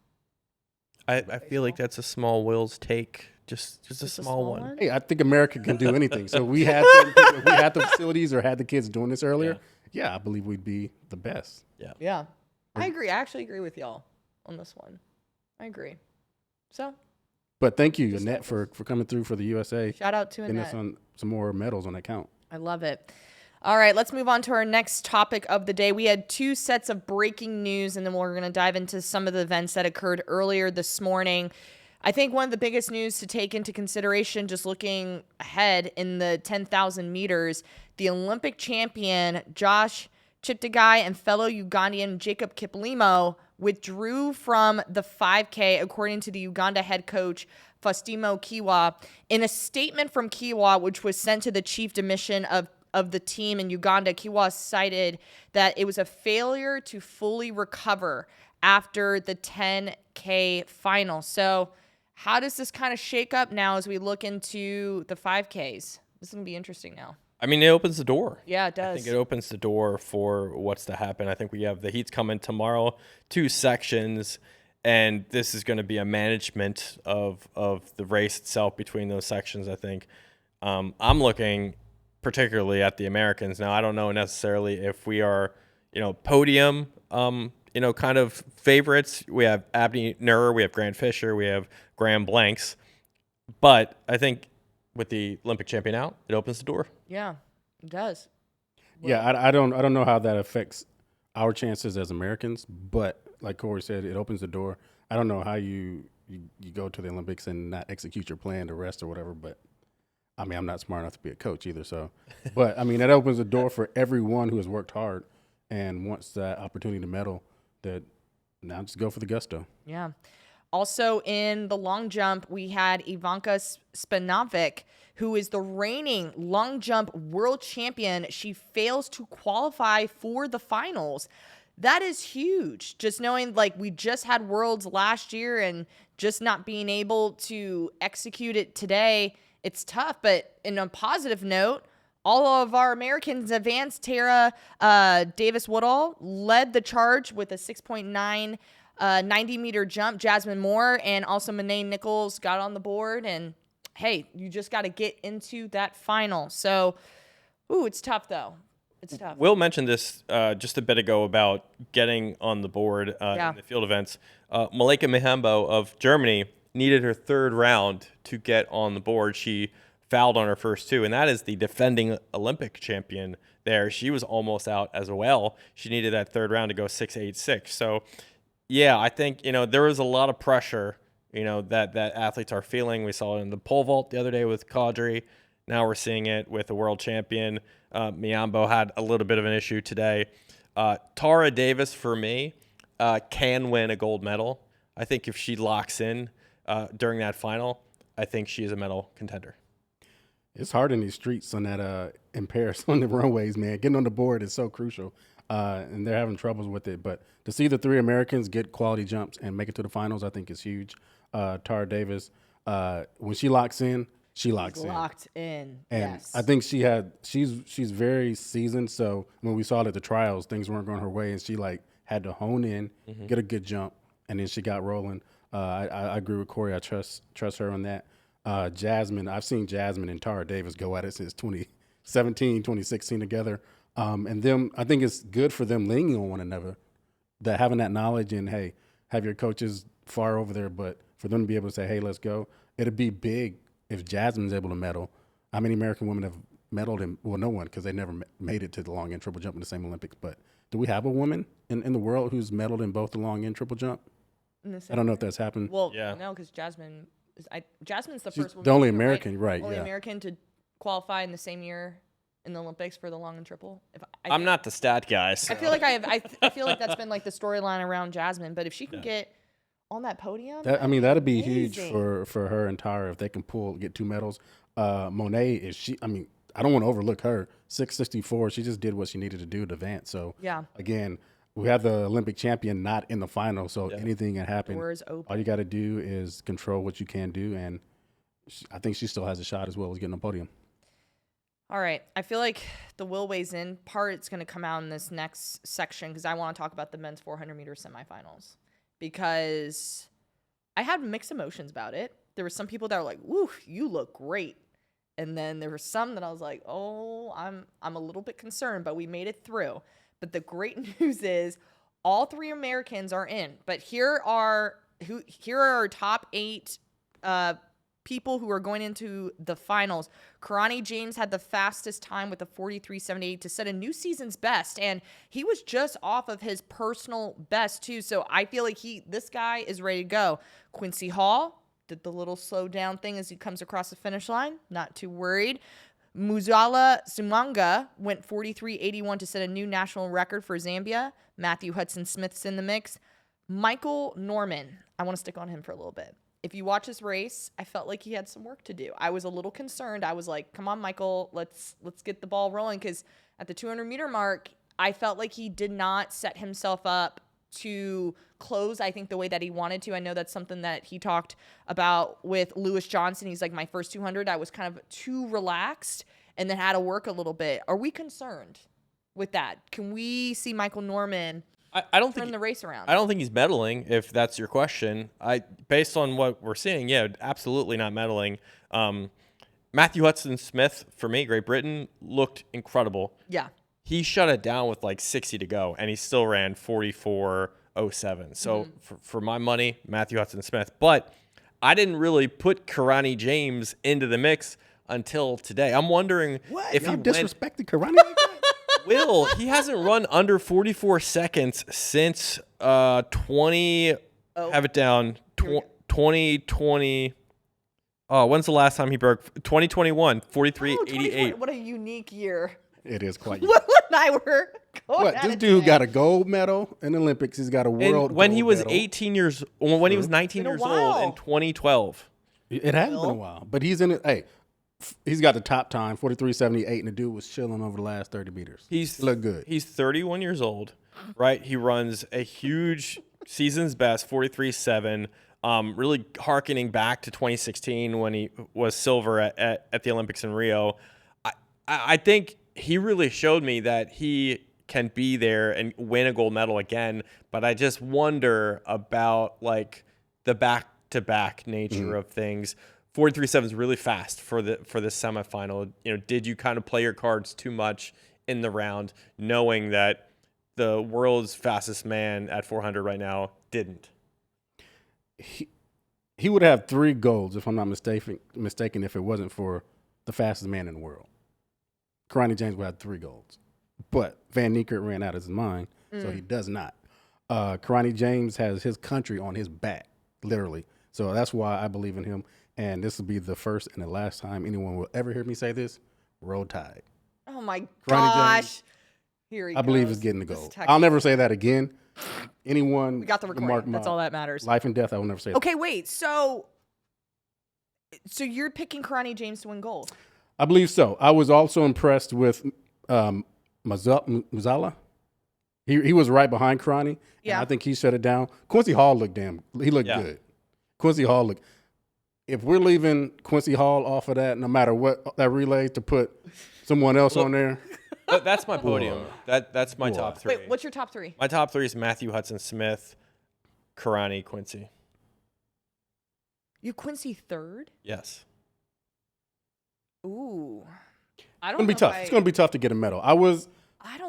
Speaker 3: I feel like that's a small Will's take, just a small one.
Speaker 1: one?
Speaker 2: Hey, I think America can do anything. So we had certain people, if we had the facilities or had the kids doing this earlier. Yeah, I believe we'd be the best.
Speaker 1: Yeah. I agree. I actually agree with y'all on this one. I agree. So
Speaker 2: But thank you, Annette, for coming through for the USA.
Speaker 1: shout out to
Speaker 2: Getting
Speaker 1: Annette.
Speaker 2: us on some more medals on that count.
Speaker 1: I love it. All right, let's move on to our next topic of the day. We had 2 sets of breaking news, and then we're going to dive into some of the events that occurred earlier this morning. I think one of the biggest news to take into consideration, just looking ahead in the 10,000 meters, the Olympic champion Josh Cheptegei and fellow Ugandan Jacob Kiplimo withdrew from the 5K, according to the Uganda head coach Faustino Kiwa. In a statement from Kiwa, which was sent to the chief de mission of the team in Uganda, Kiwa cited that it was a failure to fully recover after the 10K final. So how does this kind of shake up now as we look into the 5Ks? This is going to be interesting now.
Speaker 3: I mean, it opens the door.
Speaker 1: Yeah, it does.
Speaker 3: I think it opens the door for what's to happen. I think we have the heats coming tomorrow, 2 sections, and this is going to be a management of the race itself between those sections, I think. I'm looking particularly at the Americans. Now, I don't know necessarily if we are, podium, kind of favorites. We have Abney Nur, we have Grant Fisher, we have Graham Blanks. But I think with the Olympic champion out, it opens the door.
Speaker 1: Yeah, it does.
Speaker 2: Yeah, I don't know how that affects our chances as Americans, but like Corey said, it opens the door. I don't know how you go to the Olympics and not execute your plan to rest or whatever, but I mean, I'm not smart enough to be a coach either. So, but I mean, that opens the door for everyone who has worked hard and wants that opportunity to medal. That now just go for the gusto.
Speaker 1: Yeah. Also in the long jump, we had Ivanka Spanovic, who is the reigning long jump world champion. She fails to qualify for the finals. That is huge. Just knowing, like, we just had worlds last year and just not being able to execute it today, it's tough. But in a positive note, all of our Americans advanced. Tara Davis-Woodall led the charge with a 6.9 90-meter jump. Jasmine Moore and also Monet Nichols got on the board. And, hey, you just got to get into that final. So, it's tough, though. It's tough.
Speaker 3: Will mentioned this just a bit ago about getting on the board in the field events. Malika Mihambo of Germany needed her third round to get on the board. She fouled on her first two, and that is the defending Olympic champion there. She was almost out as well. She needed that third round to go 6.86. So, yeah, I think, there was a lot of pressure, that athletes are feeling. We saw it in the pole vault the other day with Kadri. Now we're seeing it with the world champion. Miambo had a little bit of an issue today. Tara Davis, for me, can win a gold medal. I think if she locks in during that final, I think she is a medal contender.
Speaker 2: It's hard in these streets on that in Paris on the runways, man. Getting on the board is so crucial, and they're having troubles with it. But to see the three Americans get quality jumps and make it to the finals, I think is huge. Tara Davis, when she locks in, she locks in.
Speaker 1: Locked in.
Speaker 2: And
Speaker 1: yes.
Speaker 2: I think she's very seasoned. So when we saw it at the trials, things weren't going her way, and she had to hone in, get a good jump, and then she got rolling. I agree with Corey. I trust her on that. Jasmine, I've seen Jasmine and Tara Davis go at it since 2017, 2016 together. And them, I think it's good for them leaning on one another, that having that knowledge and, hey, have your coaches far over there, but for them to be able to say, hey, let's go. It'd be big if Jasmine's able to medal. How many American women have medaled in, well, no one, because they never made it to the long and triple jump in the same Olympics. But do we have a woman in the world who's medaled in both the long and triple jump? I don't know if that's happened.
Speaker 1: Well, no, because Jasmine's the first woman.
Speaker 2: The only American, right?
Speaker 1: Only American to qualify in the same year in the Olympics for the long and triple.
Speaker 3: I'm not the stat guy. So.
Speaker 1: I feel like I feel like that's been the storyline around Jasmine. But if she can get on that podium,
Speaker 2: that'd be huge for her and Tara if they can get two medals. Monet I don't want to overlook her. 6.64. She just did what she needed to do to advance. So again, we have the Olympic champion not in the final, so anything can happen.
Speaker 1: Doors open.
Speaker 2: All you got to do is control what you can do, and I think she still has a shot as well as getting a podium.
Speaker 1: All right. I feel like the Will weighs in part is going to come out in this next section because I want to talk about the men's 400-meter semifinals because I had mixed emotions about it. There were some people that were like, "Woo, you look great," and then there were some that I was like, "Oh, I'm a little bit concerned," but we made it through. But the great news is all three Americans are in. But here are our top 8 people who are going into the finals. Karani James had the fastest time with a 43.78 to set a new season's best. And he was just off of his personal best too. So I feel like this guy is ready to go. Quincy Hall did the little slow down thing as he comes across the finish line. Not too worried. Muzala Sumanga went 43.81 to set a new national record for Zambia. Matthew Hudson-Smith's in the mix. Michael Norman, I want to stick on him for a little bit. If you watch this race, I felt like he had some work to do. I was a little concerned. I was like, come on, Michael, let's get the ball rolling. Because at the 200-meter mark, I felt like he did not set himself up to close, I think, the way that he wanted to. I know that's something that he talked about with Lewis Johnson. He's like, my first 200, I was kind of too relaxed and then had to work a little bit. Are we concerned with that? Can we see Michael Norman
Speaker 3: I don't
Speaker 1: turn the race around?
Speaker 3: I don't think he's meddling, if that's your question. Based on what we're seeing, absolutely not meddling. Matthew Hudson-Smith, for me, Great Britain, looked incredible.
Speaker 1: Yeah.
Speaker 3: He shut it down with 60 to go, and he still ran 44.07. So for my money, Matthew Hudson-Smith. But I didn't really put Karani James into the mix until today. I'm wondering if
Speaker 2: Y'all
Speaker 3: he
Speaker 2: disrespected Karani like that?
Speaker 3: Will, he hasn't run under 44 seconds since 20. Have it down. 2020. Oh, when's the last time he broke 2021? 43.88.
Speaker 1: What a unique year.
Speaker 2: It is quite.
Speaker 1: Will and I were going
Speaker 2: This dude got a gold medal in the Olympics. He's got a world.
Speaker 3: And when he was
Speaker 2: medal.
Speaker 3: 18 years, when he was 19 years old in 2012.
Speaker 2: It hasn't been a while, but he's in it. Hey, he's got the top time, 43.78, and the dude was chilling over the last 30 meters. He looked good.
Speaker 3: He's 31 years old, right? He runs a huge season's best, 43.7. Really hearkening back to 2016 when he was silver at the Olympics in Rio. I think he really showed me that he can be there and win a gold medal again. But I just wonder about like the back-to-back nature of things. 43.7 is really fast for the semifinal. Did you kind of play your cards too much in the round, knowing that the world's fastest man at 400 right now didn't?
Speaker 2: He would have 3 golds, if I'm not mistaken, if it wasn't for the fastest man in the world. Karani James would have 3 golds. But Van Niekerk ran out of his mind, so he does not. Karani James has his country on his back, literally. So that's why I believe in him. And this will be the first and the last time anyone will ever hear me say this. Roll Tide.
Speaker 1: Oh, my
Speaker 2: Karani
Speaker 1: gosh.
Speaker 2: James,
Speaker 1: Here he
Speaker 2: I
Speaker 1: goes.
Speaker 2: believe is getting the
Speaker 1: This
Speaker 2: gold.
Speaker 1: tech-
Speaker 2: I'll never say that again. Anyone.
Speaker 1: We got the recording.
Speaker 2: mark
Speaker 1: That's
Speaker 2: my
Speaker 1: all that matters.
Speaker 2: Life and death, I will never say that.
Speaker 1: Okay, wait. So you're picking Karani James to win gold?
Speaker 2: I believe so. I was also impressed with Mazala. He was right behind Karani.
Speaker 1: Yeah.
Speaker 2: And I think he shut it down. Quincy Hall looked good. Quincy Hall looked. If we're leaving Quincy Hall off of that, no matter what that relay, to put someone else on there.
Speaker 3: That's my podium. That's my top 3.
Speaker 1: Wait, what's your top 3?
Speaker 3: My top 3 is Matthew Hudson-Smith, Karani, Quincy.
Speaker 1: You Quincy third?
Speaker 3: Yes.
Speaker 1: Ooh. I
Speaker 2: It's
Speaker 1: don't
Speaker 2: gonna be
Speaker 1: know
Speaker 2: tough. It's gonna be tough to get a medal. I was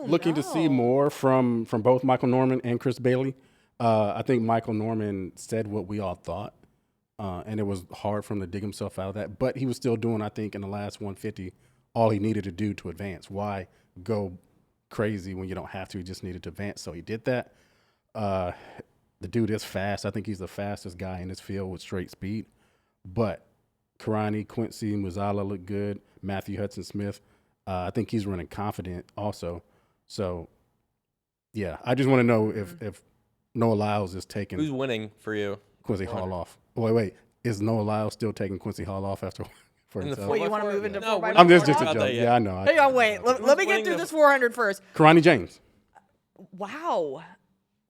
Speaker 2: looking to see
Speaker 1: know.
Speaker 2: more from both Michael Norman and Chris Bailey. I think Michael Norman said what we all thought, and it was hard for him to dig himself out of that. But he was still doing, I think, in the last 150, all he needed to do to advance. Why go crazy when you don't have to? He just needed to advance, so he did that. The dude is fast. I think he's the fastest guy in this field with straight speed. But Karani, Quincy, Muzala look good. Matthew Hudson-Smith, I think he's running confident also. So, yeah, I just want to know if Noah Lyles is taking
Speaker 3: Who's winning for you?
Speaker 2: Quincy Hall off. Wait. Is Noah Lyles still taking Quincy Hall off after for
Speaker 3: In the
Speaker 2: himself?
Speaker 1: Wait, you want to
Speaker 3: 4x4?
Speaker 1: move into
Speaker 3: No,
Speaker 1: 4x4?
Speaker 2: I'm just a
Speaker 3: About
Speaker 2: joke.
Speaker 3: that yet.
Speaker 2: Yeah, I know.
Speaker 1: Hang on, wait. Let me get
Speaker 3: winning
Speaker 1: through
Speaker 3: the-
Speaker 1: this 400 first.
Speaker 2: Karani James.
Speaker 1: Wow.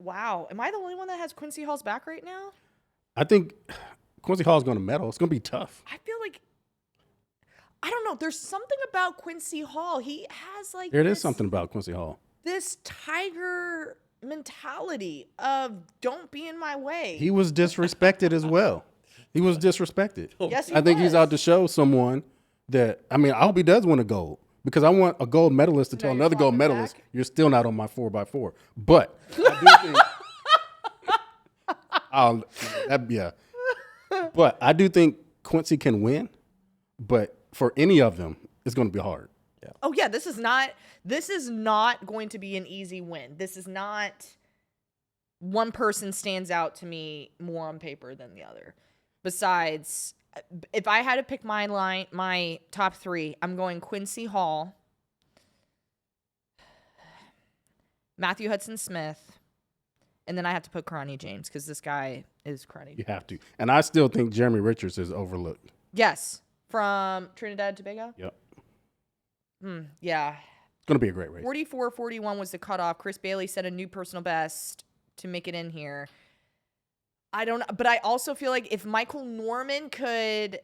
Speaker 1: Am I the only one that has Quincy Hall's back right now?
Speaker 2: I think Quincy Hall's going to medal. It's going to be tough.
Speaker 1: I feel like I don't know. There's something about Quincy Hall. He has like
Speaker 2: There is
Speaker 1: this,
Speaker 2: something about Quincy Hall.
Speaker 1: this tiger mentality of don't be in my way.
Speaker 2: He was disrespected as well. He was disrespected.
Speaker 1: Yes, he
Speaker 2: I think he's
Speaker 1: was.
Speaker 2: out to show someone that, I hope he does win a gold, because I want a gold medalist to tell
Speaker 1: you're
Speaker 2: another gold
Speaker 1: swapping
Speaker 2: medalist,
Speaker 1: back?
Speaker 2: you're still not on my 4x4. But I do think, but I do think Quincy can win, but for any of them, it's going to be hard.
Speaker 1: Oh yeah, this is not going to be an easy win. This is not one person stands out to me more on paper than the other. Besides, if I had to pick my top 3, I'm going Quincy Hall, Matthew Hudson-Smith, and then I have to put Karani James because this guy is Karani.
Speaker 2: You have to. And I still think Jeremy Richards is overlooked.
Speaker 1: Yes, from Trinidad and Tobago.
Speaker 2: Yep.
Speaker 1: Yeah.
Speaker 2: It's going to be a great race.
Speaker 1: 44.41 was the cutoff. Chris Bailey set a new personal best to make it in here. I don't know, but I also feel like if Michael Norman could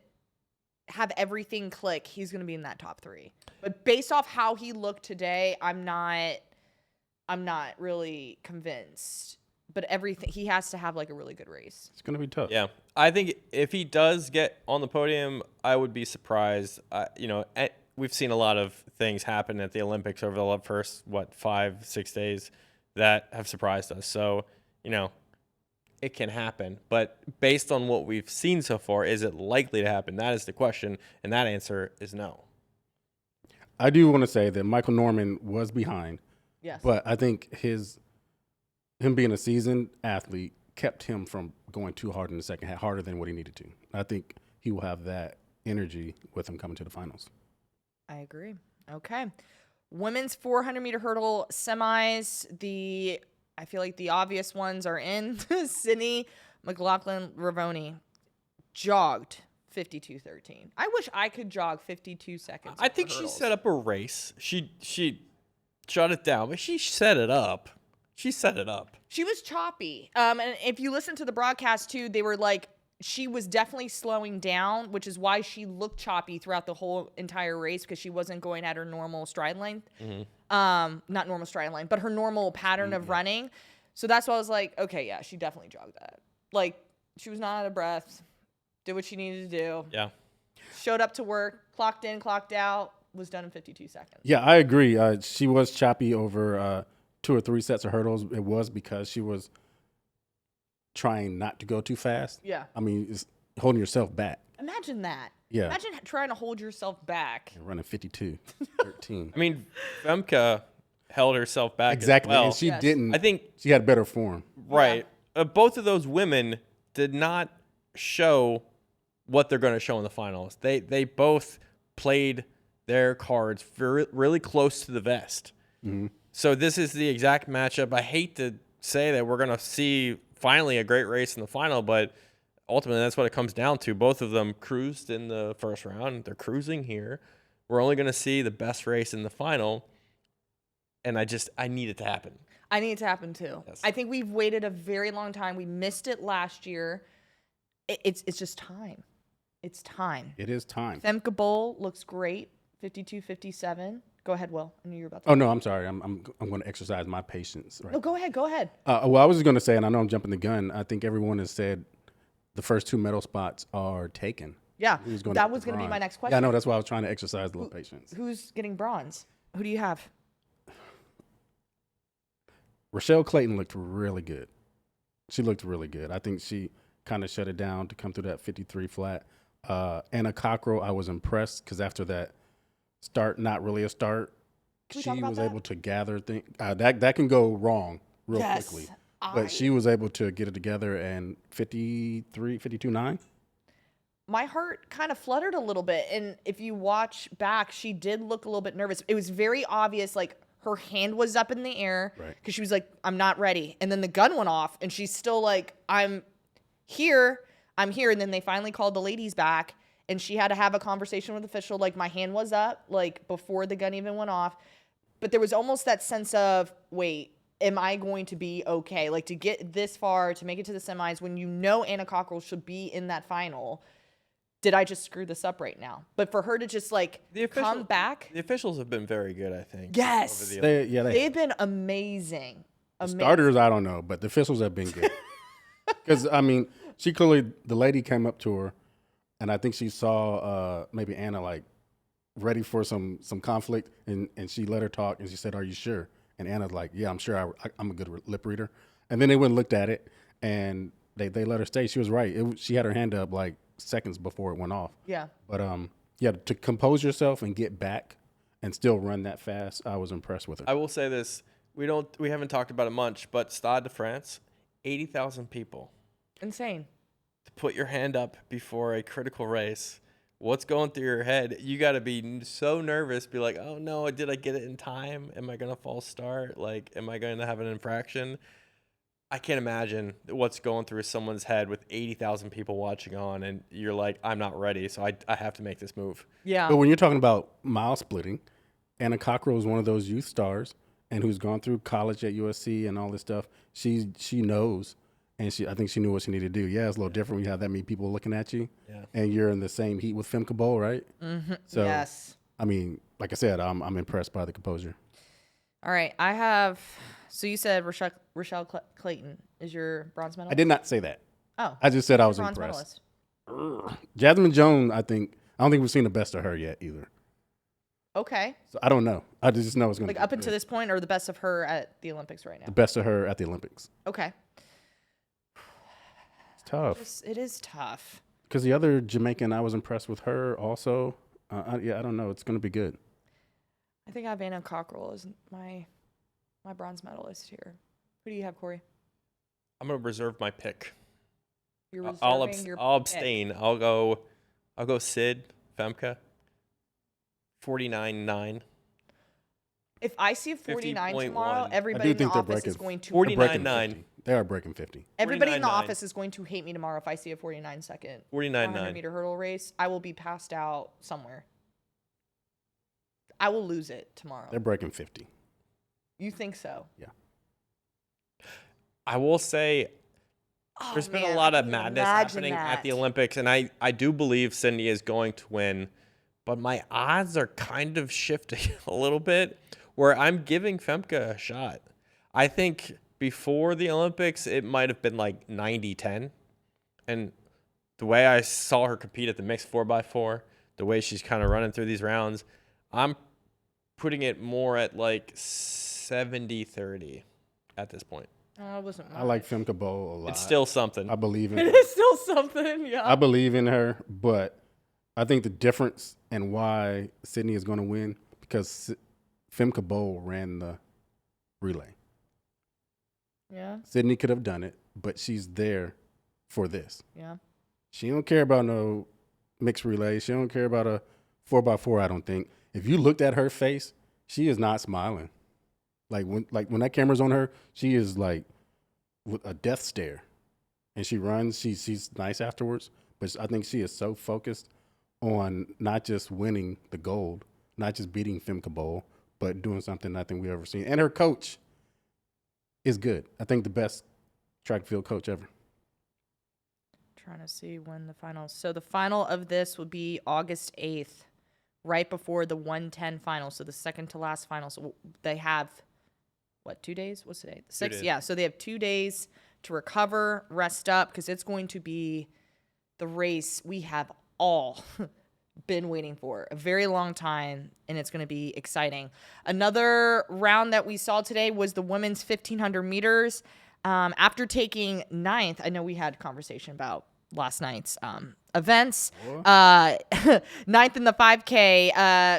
Speaker 1: have everything click, he's going to be in that top 3. But based off how he looked today, I'm not really convinced. But everything, he has to have like a really good race.
Speaker 2: It's going to be tough.
Speaker 3: Yeah, I think if he does get on the podium, I would be surprised. We've seen a lot of things happen at the Olympics over the first 5-6 days that have surprised us. So it can happen, but based on what we've seen so far, is it likely to happen? That is the question, and that answer is no.
Speaker 2: I do want to say that Michael Norman was behind.
Speaker 1: Yes.
Speaker 2: But I think him being a seasoned athlete kept him from going too hard in the second half, harder than what he needed to. I think he will have that energy with him coming to the finals. I
Speaker 1: agree. Okay. Women's 400-meter hurdle semis. I feel like the obvious ones are in. Sydney McLaughlin-Ravoni jogged 52:13. I wish I could jog 52 seconds.
Speaker 3: I think she set up a race. She shut it down, but she set it up. She set it up.
Speaker 1: She was choppy. And if you listen to the broadcast too, they were like, she was definitely slowing down, which is why she looked choppy throughout the whole entire race because she wasn't going at her normal stride length. Not normal stride length, but her normal pattern of running. So that's why I was like, okay, yeah, she definitely jogged that. Like, she was not out of breath, did what she needed to do.
Speaker 3: Yeah.
Speaker 1: Showed up to work, clocked in, clocked out, was done in 52 seconds.
Speaker 2: Yeah, I agree. She was choppy over 2 or 3 sets of hurdles. It was because she was trying not to go too fast.
Speaker 1: Yeah.
Speaker 2: I mean, it's holding yourself back.
Speaker 1: Imagine that.
Speaker 2: Yeah.
Speaker 1: Imagine trying to hold yourself back.
Speaker 2: And running 52:13.
Speaker 3: I mean, Femke held herself back
Speaker 2: Exactly.
Speaker 3: as well.
Speaker 2: And she
Speaker 1: Yes.
Speaker 2: didn't.
Speaker 3: I think
Speaker 2: she had better form.
Speaker 3: right. Both of those women did not show what they're going to show in the finals. They both played their cards really close to the vest. So this is the exact matchup. I hate to say that we're going to see finally a great race in the final, but ultimately that's what it comes down to. Both of them cruised in the first round. They're cruising here. We're only going to see the best race in the final, and I need it to happen.
Speaker 1: I need it to happen too.
Speaker 3: Yes.
Speaker 1: I think we've waited a very long time. We missed it last year. It's just time. It's time.
Speaker 2: It is time.
Speaker 1: Femke Bowl looks great. 52-57. Go ahead, Will. I knew you were about to.
Speaker 2: Oh no, I'm sorry. I'm going to exercise my patience. Right.
Speaker 1: No, go ahead. Go ahead.
Speaker 2: Well, I was just going to say, and I know I'm jumping the gun. I think everyone has said the first 2 medal spots are taken.
Speaker 1: Yeah,
Speaker 2: Who's gonna
Speaker 1: that
Speaker 2: get
Speaker 1: was
Speaker 2: the
Speaker 1: going to be my
Speaker 2: bronze?
Speaker 1: next question.
Speaker 2: Yeah, I know. That's why I was trying to exercise a little patience.
Speaker 1: Who's getting bronze? Who do you have?
Speaker 2: Rochelle Clayton looked really good. She looked really good. I think she kind of shut it down to come through that 53 flat. Anna Cockrell, I was impressed because after that start, not really a start,
Speaker 1: Can we
Speaker 2: she
Speaker 1: talk about
Speaker 2: was
Speaker 1: that?
Speaker 2: able to gather things. That can go wrong real quickly. But she was able to get it together and 52.9.
Speaker 1: My heart kind of fluttered a little bit. And if you watch back, she did look a little bit nervous. It was very obvious, like her hand was up in the air because she was like, I'm not ready. And then the gun went off and she's still like, I'm here. And then they finally called the ladies back and she had to have a conversation with the official. Like, my hand was up, like, before the gun even went off. But there was almost that sense of, wait, am I going to be okay? Like, to get this far, to make it to the semis, when you know Anna Cockrell should be in that final, did I just screw this up right now? But for her to just, like, come back.
Speaker 3: The officials have been very good, I think.
Speaker 1: Yes. They've been amazing.
Speaker 2: The starters, I don't know, but the officials have been good. Because, I mean, she clearly, the lady came up to her, and I think she saw maybe Anna, like, ready for some conflict, and she let her talk, and she said, are you sure? And Anna's like, yeah, I'm sure. I'm a good lip reader. And then they went and looked at it, and they let her stay. She was right. She had her hand up, like, seconds before it went off.
Speaker 1: Yeah.
Speaker 2: But, yeah, to compose yourself and get back and still run that fast, I was impressed with her.
Speaker 3: I will say this. We haven't talked about it much, but Stade de France, 80,000 people.
Speaker 1: Insane.
Speaker 3: To put your hand up before a critical race, what's going through your head? You got to be so nervous, be like, oh no, did I get it in time? Am I going to false start? Like, am I going to have an infraction? I can't imagine what's going through someone's head with 80,000 people watching on, and you're like, I'm not ready, so I have to make this move.
Speaker 1: Yeah.
Speaker 2: But when you're talking about mile splitting, Anna Cockrell is one of those youth stars, and who's gone through college at USC and all this stuff. She knows, and I think she knew what she needed to do. Yeah, it's a little different when you have that many people looking at you, and you're in the same heat with Femke Bowl, right?
Speaker 1: Mm-hmm.
Speaker 2: So,
Speaker 1: yes.
Speaker 2: I mean, like I said, I'm impressed by the composure.
Speaker 1: All right, I have. So you said Rochelle Clayton is your bronze medalist?
Speaker 2: I did not say that.
Speaker 1: Oh.
Speaker 2: I just said I was
Speaker 1: bronze
Speaker 2: impressed.
Speaker 1: medalist.
Speaker 2: Jasmine Jones, I don't think we've seen the best of her yet either.
Speaker 1: Okay.
Speaker 2: So I don't know. I just know it's going to
Speaker 1: be up until this point, or the best of her at the Olympics right now?
Speaker 2: The best of her at the Olympics.
Speaker 1: Okay.
Speaker 2: It's tough.
Speaker 1: It is tough.
Speaker 2: Because the other Jamaican, I was impressed with her also. I don't know. It's going to be good.
Speaker 1: I think I have Anna Cockrell as my bronze medalist here. Who do you have, Corey?
Speaker 3: I'm going to reserve my pick.
Speaker 1: You're
Speaker 3: I'll
Speaker 1: reserving your
Speaker 3: abstain.
Speaker 1: pick.
Speaker 3: I'll go Sid Femke. 49.9.
Speaker 1: If I see a 49 tomorrow,
Speaker 3: 50.1.
Speaker 1: everybody in the office is going to
Speaker 3: 49.9.
Speaker 2: They are breaking 50.
Speaker 1: Everybody in the
Speaker 3: 49.9.
Speaker 1: office is going to hate me tomorrow if I see a 49 second 100 meter hurdle race. I will be passed out somewhere. I will lose it tomorrow.
Speaker 2: They're breaking 50.
Speaker 1: You think so?
Speaker 2: Yeah.
Speaker 3: I will say,
Speaker 1: Oh,
Speaker 3: There's been
Speaker 1: man,
Speaker 3: a lot
Speaker 1: I
Speaker 3: of
Speaker 1: can
Speaker 3: madness
Speaker 1: imagine
Speaker 3: happening at the
Speaker 1: that.
Speaker 3: Olympics, and I do believe Sydney is going to win, but my odds are kind of shifting a little bit where I'm giving Femke a shot. I think before the Olympics, it might have been like 90-10, and the way I saw her compete at the mixed 4x4, the way she's kind of running through these rounds, I'm putting it more at like 70-30 at this point.
Speaker 1: It wasn't
Speaker 2: I like Femke Bol a lot.
Speaker 3: It's still something.
Speaker 2: I believe in
Speaker 1: It
Speaker 2: her.
Speaker 1: is still something, yeah.
Speaker 2: I believe in her, but I think the difference and why Sydney is going to win because Femke Bol ran the relay.
Speaker 1: Yeah,
Speaker 2: Sydney could have done it, but she's there for this.
Speaker 1: yeah.
Speaker 2: She don't care about no mixed relay. She don't care about a 4x4, I don't think. If you looked at her face, she is not smiling. Like when that camera's on her, she is like with a death stare. And she runs, she's nice afterwards, but I think she is so focused on not just winning the gold, not just beating Femke Bol, but doing something I think we've ever seen. And her coach is good. I think the best track field coach ever.
Speaker 1: Trying to see when the finals. So the final of this will be August 8th, right before the 110 final. So the second to last final. So they have, 2 days? What's today? The 6th? Yeah. So they have 2 days to recover, rest up, because it's going to be the race we have all been waiting for a very long time, and it's going to be exciting. Another round that we saw today was the women's 1,500 meters. After taking 9th, I know we had a conversation about last night's events. 9th in the 5K,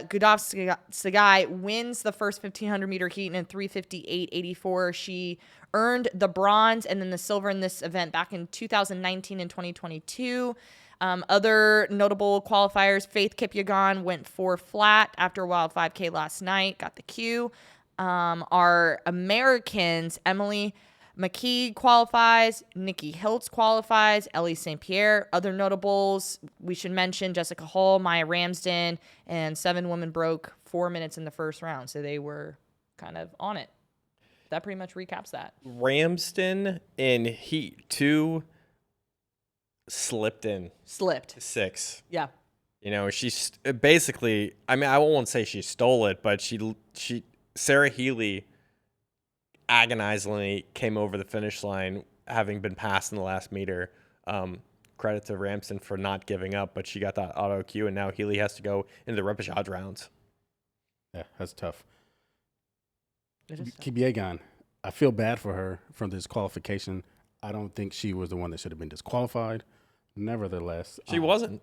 Speaker 1: Gudovskaya wins the first 1,500 meter heat in 3:58.84. She earned the bronze and then the silver in this event back in 2019 and 2022. Other notable qualifiers, Faith Kipyegon went 4 flat after a wild 5K last night, got the Q. Our Americans, Emily McKee qualifies, Nikki Hiltz qualifies, Ellie St. Pierre. Other notables, we should mention Jessica Hull, Maya Ramsden, and 7 women broke 4 minutes in the first round. So they were kind of on it. That pretty much recaps that.
Speaker 3: Ramsden in Heat 2 slipped 6.
Speaker 1: Yeah.
Speaker 3: You know, she's basically, I mean, I won't say she stole it, but Sarah Healy agonizingly came over the finish line, having been passed in the last meter. Credit to Ramsden for not giving up, but she got that auto cue, and now Healy has to go into the repêchage rounds.
Speaker 2: Yeah, that's tough.
Speaker 1: It is tough.
Speaker 2: Kipyegon, I feel bad for her from this qualification. I don't think she was the one that should have been disqualified. Nevertheless,
Speaker 3: She wasn't.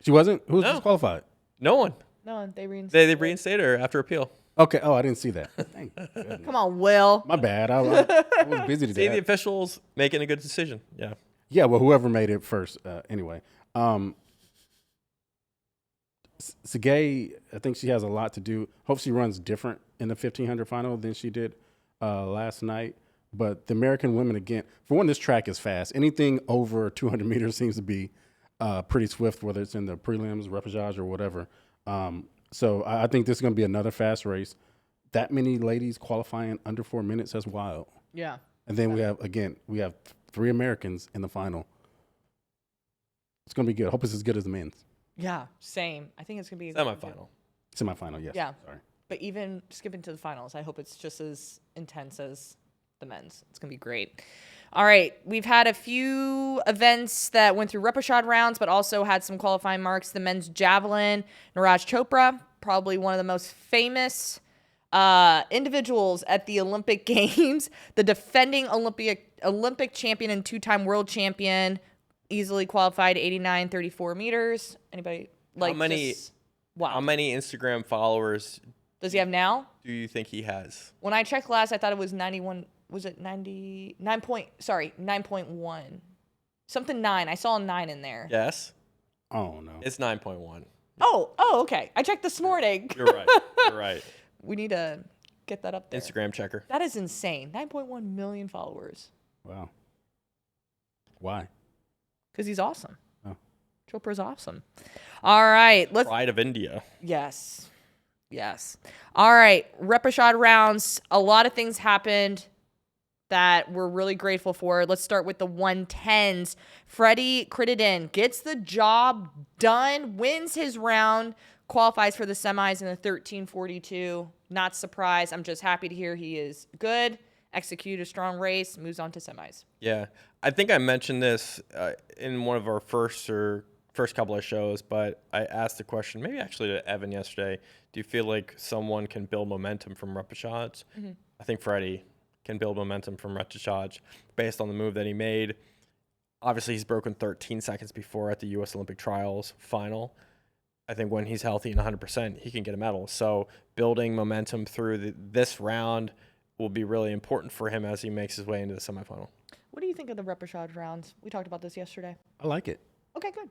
Speaker 2: She wasn't? Who was
Speaker 3: No.
Speaker 2: disqualified?
Speaker 3: No one.
Speaker 1: No, they reinstated.
Speaker 3: They reinstated her after appeal.
Speaker 2: Okay. Oh, I didn't see that. Thank goodness.
Speaker 1: Come on, Will.
Speaker 2: My bad. I was busy
Speaker 3: See
Speaker 2: today.
Speaker 3: the officials making a good decision. Yeah.
Speaker 2: Yeah, well, whoever made it first. Anyway, Sergey, I think she has a lot to do. Hope she runs different in the 1,500 final than she did last night. But the American women, again, for one, this track is fast. Anything over 200 meters seems to be pretty swift, whether it's in the prelims, repêchage, or whatever. So I think this is going to be another fast race. That many ladies qualifying under 4 minutes, that's wild.
Speaker 1: Yeah.
Speaker 2: And then we have 3 Americans in the final. It's going to be good. I hope it's as good as the men's.
Speaker 1: Yeah, same. I think it's going to be
Speaker 3: Semifinal.
Speaker 2: Semifinal, yes.
Speaker 1: Yeah.
Speaker 2: Sorry.
Speaker 1: But even skipping to the finals, I hope it's just as intense as the men's. It's going to be great. All right. We've had a few events that went through repêchage rounds, but also had some qualifying marks. The men's javelin, Niraj Chopra, probably one of the most famous individuals at the Olympic Games, the defending Olympic champion and 2-time world champion, easily qualified 89.34 meters. Anybody like
Speaker 3: How many Instagram followers
Speaker 1: does he have now?
Speaker 3: do you think he has?
Speaker 1: When I checked last, I thought it was 91. Was it 9.1. Something 9. I saw a 9 in there.
Speaker 3: Yes.
Speaker 2: Oh, no.
Speaker 3: It's 9.1.
Speaker 1: Oh, okay. I checked this morning.
Speaker 3: You're right. You're right.
Speaker 1: We need to get that up there.
Speaker 3: Instagram checker.
Speaker 1: That is insane. 9.1 million followers.
Speaker 2: Wow. Why?
Speaker 1: Because he's awesome.
Speaker 2: Oh.
Speaker 1: Chopra's awesome. All right.
Speaker 3: Pride of India.
Speaker 1: Yes. All right. Repêchage rounds. A lot of things happened. that we're really grateful for. Let's start with the 110s. Freddie Crittenden gets the job done, wins his round, qualifies for the semis in the 13:42. Not surprised. I'm just happy to hear he is good, execute a strong race, moves on to semis.
Speaker 3: Yeah, I think I mentioned this in one of our first couple of shows, but I asked the question, maybe actually to Evan yesterday, do you feel like someone can build momentum from repechage? Mm-hmm. I think Freddie can build momentum from repechage based on the move that he made. Obviously, he's broken 13 seconds before at the U.S. Olympic trials final. I think when he's healthy and 100%, he can get a medal. So building momentum through this round will be really important for him as he makes his way into the semifinal.
Speaker 1: What do you think of the repechage rounds? We talked about this yesterday.
Speaker 2: I like it.
Speaker 1: Okay, good.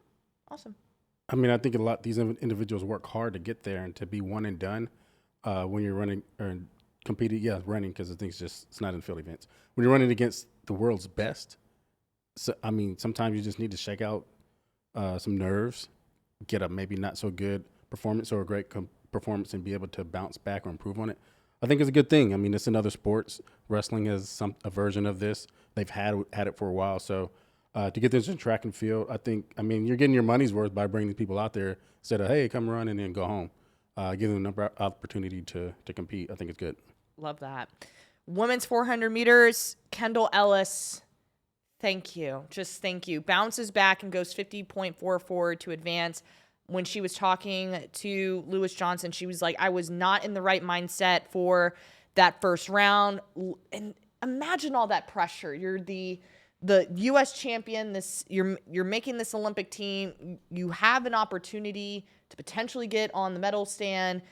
Speaker 1: Awesome.
Speaker 2: I mean, I think a lot these individuals work hard to get there and to be one and done when you're running or competing. Yeah, running because the thing's just it's not in field events. When you're running against the world's best, so I mean, sometimes you just need to shake out some nerves, get a maybe not so good performance or a great performance, and be able to bounce back or improve on it. I think it's a good thing. I mean, it's in other sports. Wrestling is a version of this. They've had it for a while. So to get this in track and field, I mean, you're getting your money's worth by bringing people out there instead of, hey, come run and then go home. Give them an opportunity to compete. I think it's good.
Speaker 1: Love that. Women's 400 meters, Kendall Ellis. Thank you. Just thank you. Bounces back and goes 50.44 to advance. When she was talking to Lewis Johnson, she was like, I was not in the right mindset for that first round. And imagine all that pressure. You're the U.S. champion. You're making this Olympic team. You have an opportunity to potentially get on the medal stand,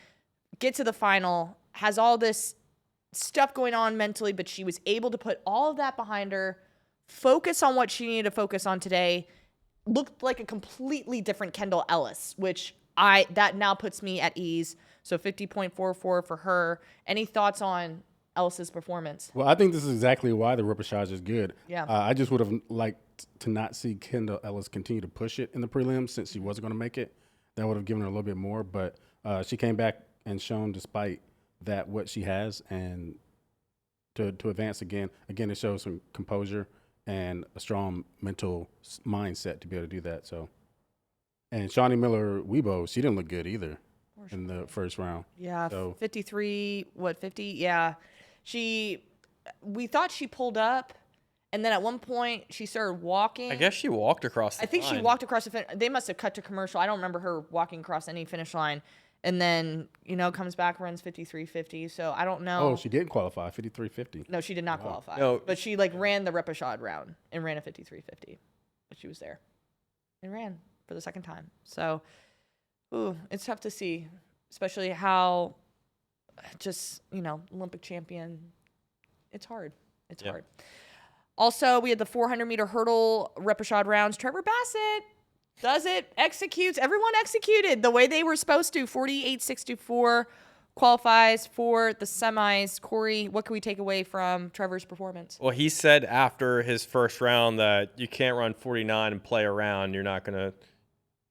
Speaker 1: get to the final, has all this stuff going on mentally, but she was able to put all of that behind her, focus on what she needed to focus on today. Looked like a completely different Kendall Ellis, which that now puts me at ease. So 50.44 for her. Any thoughts on Ellis's performance?
Speaker 2: Well, I think this is exactly why the repechage is good.
Speaker 1: Yeah.
Speaker 2: I just would have liked to not see Kendall Ellis continue to push it in the prelims since she wasn't going to make it. That would have given her a little bit more, but she came back and shown despite that what she has and to advance again, it shows some composure and a strong mental mindset to be able to do that. So, and Shawnee Miller-Weibo, she didn't look good either in the first round.
Speaker 1: Yeah,
Speaker 2: so,
Speaker 1: 50? Yeah. We thought she pulled up, and then at one point she started walking.
Speaker 3: I guess she walked across the line.
Speaker 1: I think she walked across the finish. They must have cut to commercial. I don't remember her walking across any finish line. And then, comes back, runs 53.50. So I don't know.
Speaker 2: Oh, she didn't qualify, 53.50.
Speaker 1: No, she did not qualify.
Speaker 3: No.
Speaker 1: But she ran the repechage round and ran a 53.50. But she was there and ran for the second time. So, it's tough to see, especially how Olympic champion. It's hard. It's hard. Also, we had the 400-meter hurdle repechage rounds. Trevor Bassett does it, executes. Everyone executed the way they were supposed to. 48.64 qualifies for the semis. Corey, what can we take away from Trevor's performance?
Speaker 3: Well, he said after his first round that you can't run 49 and play around. You're not going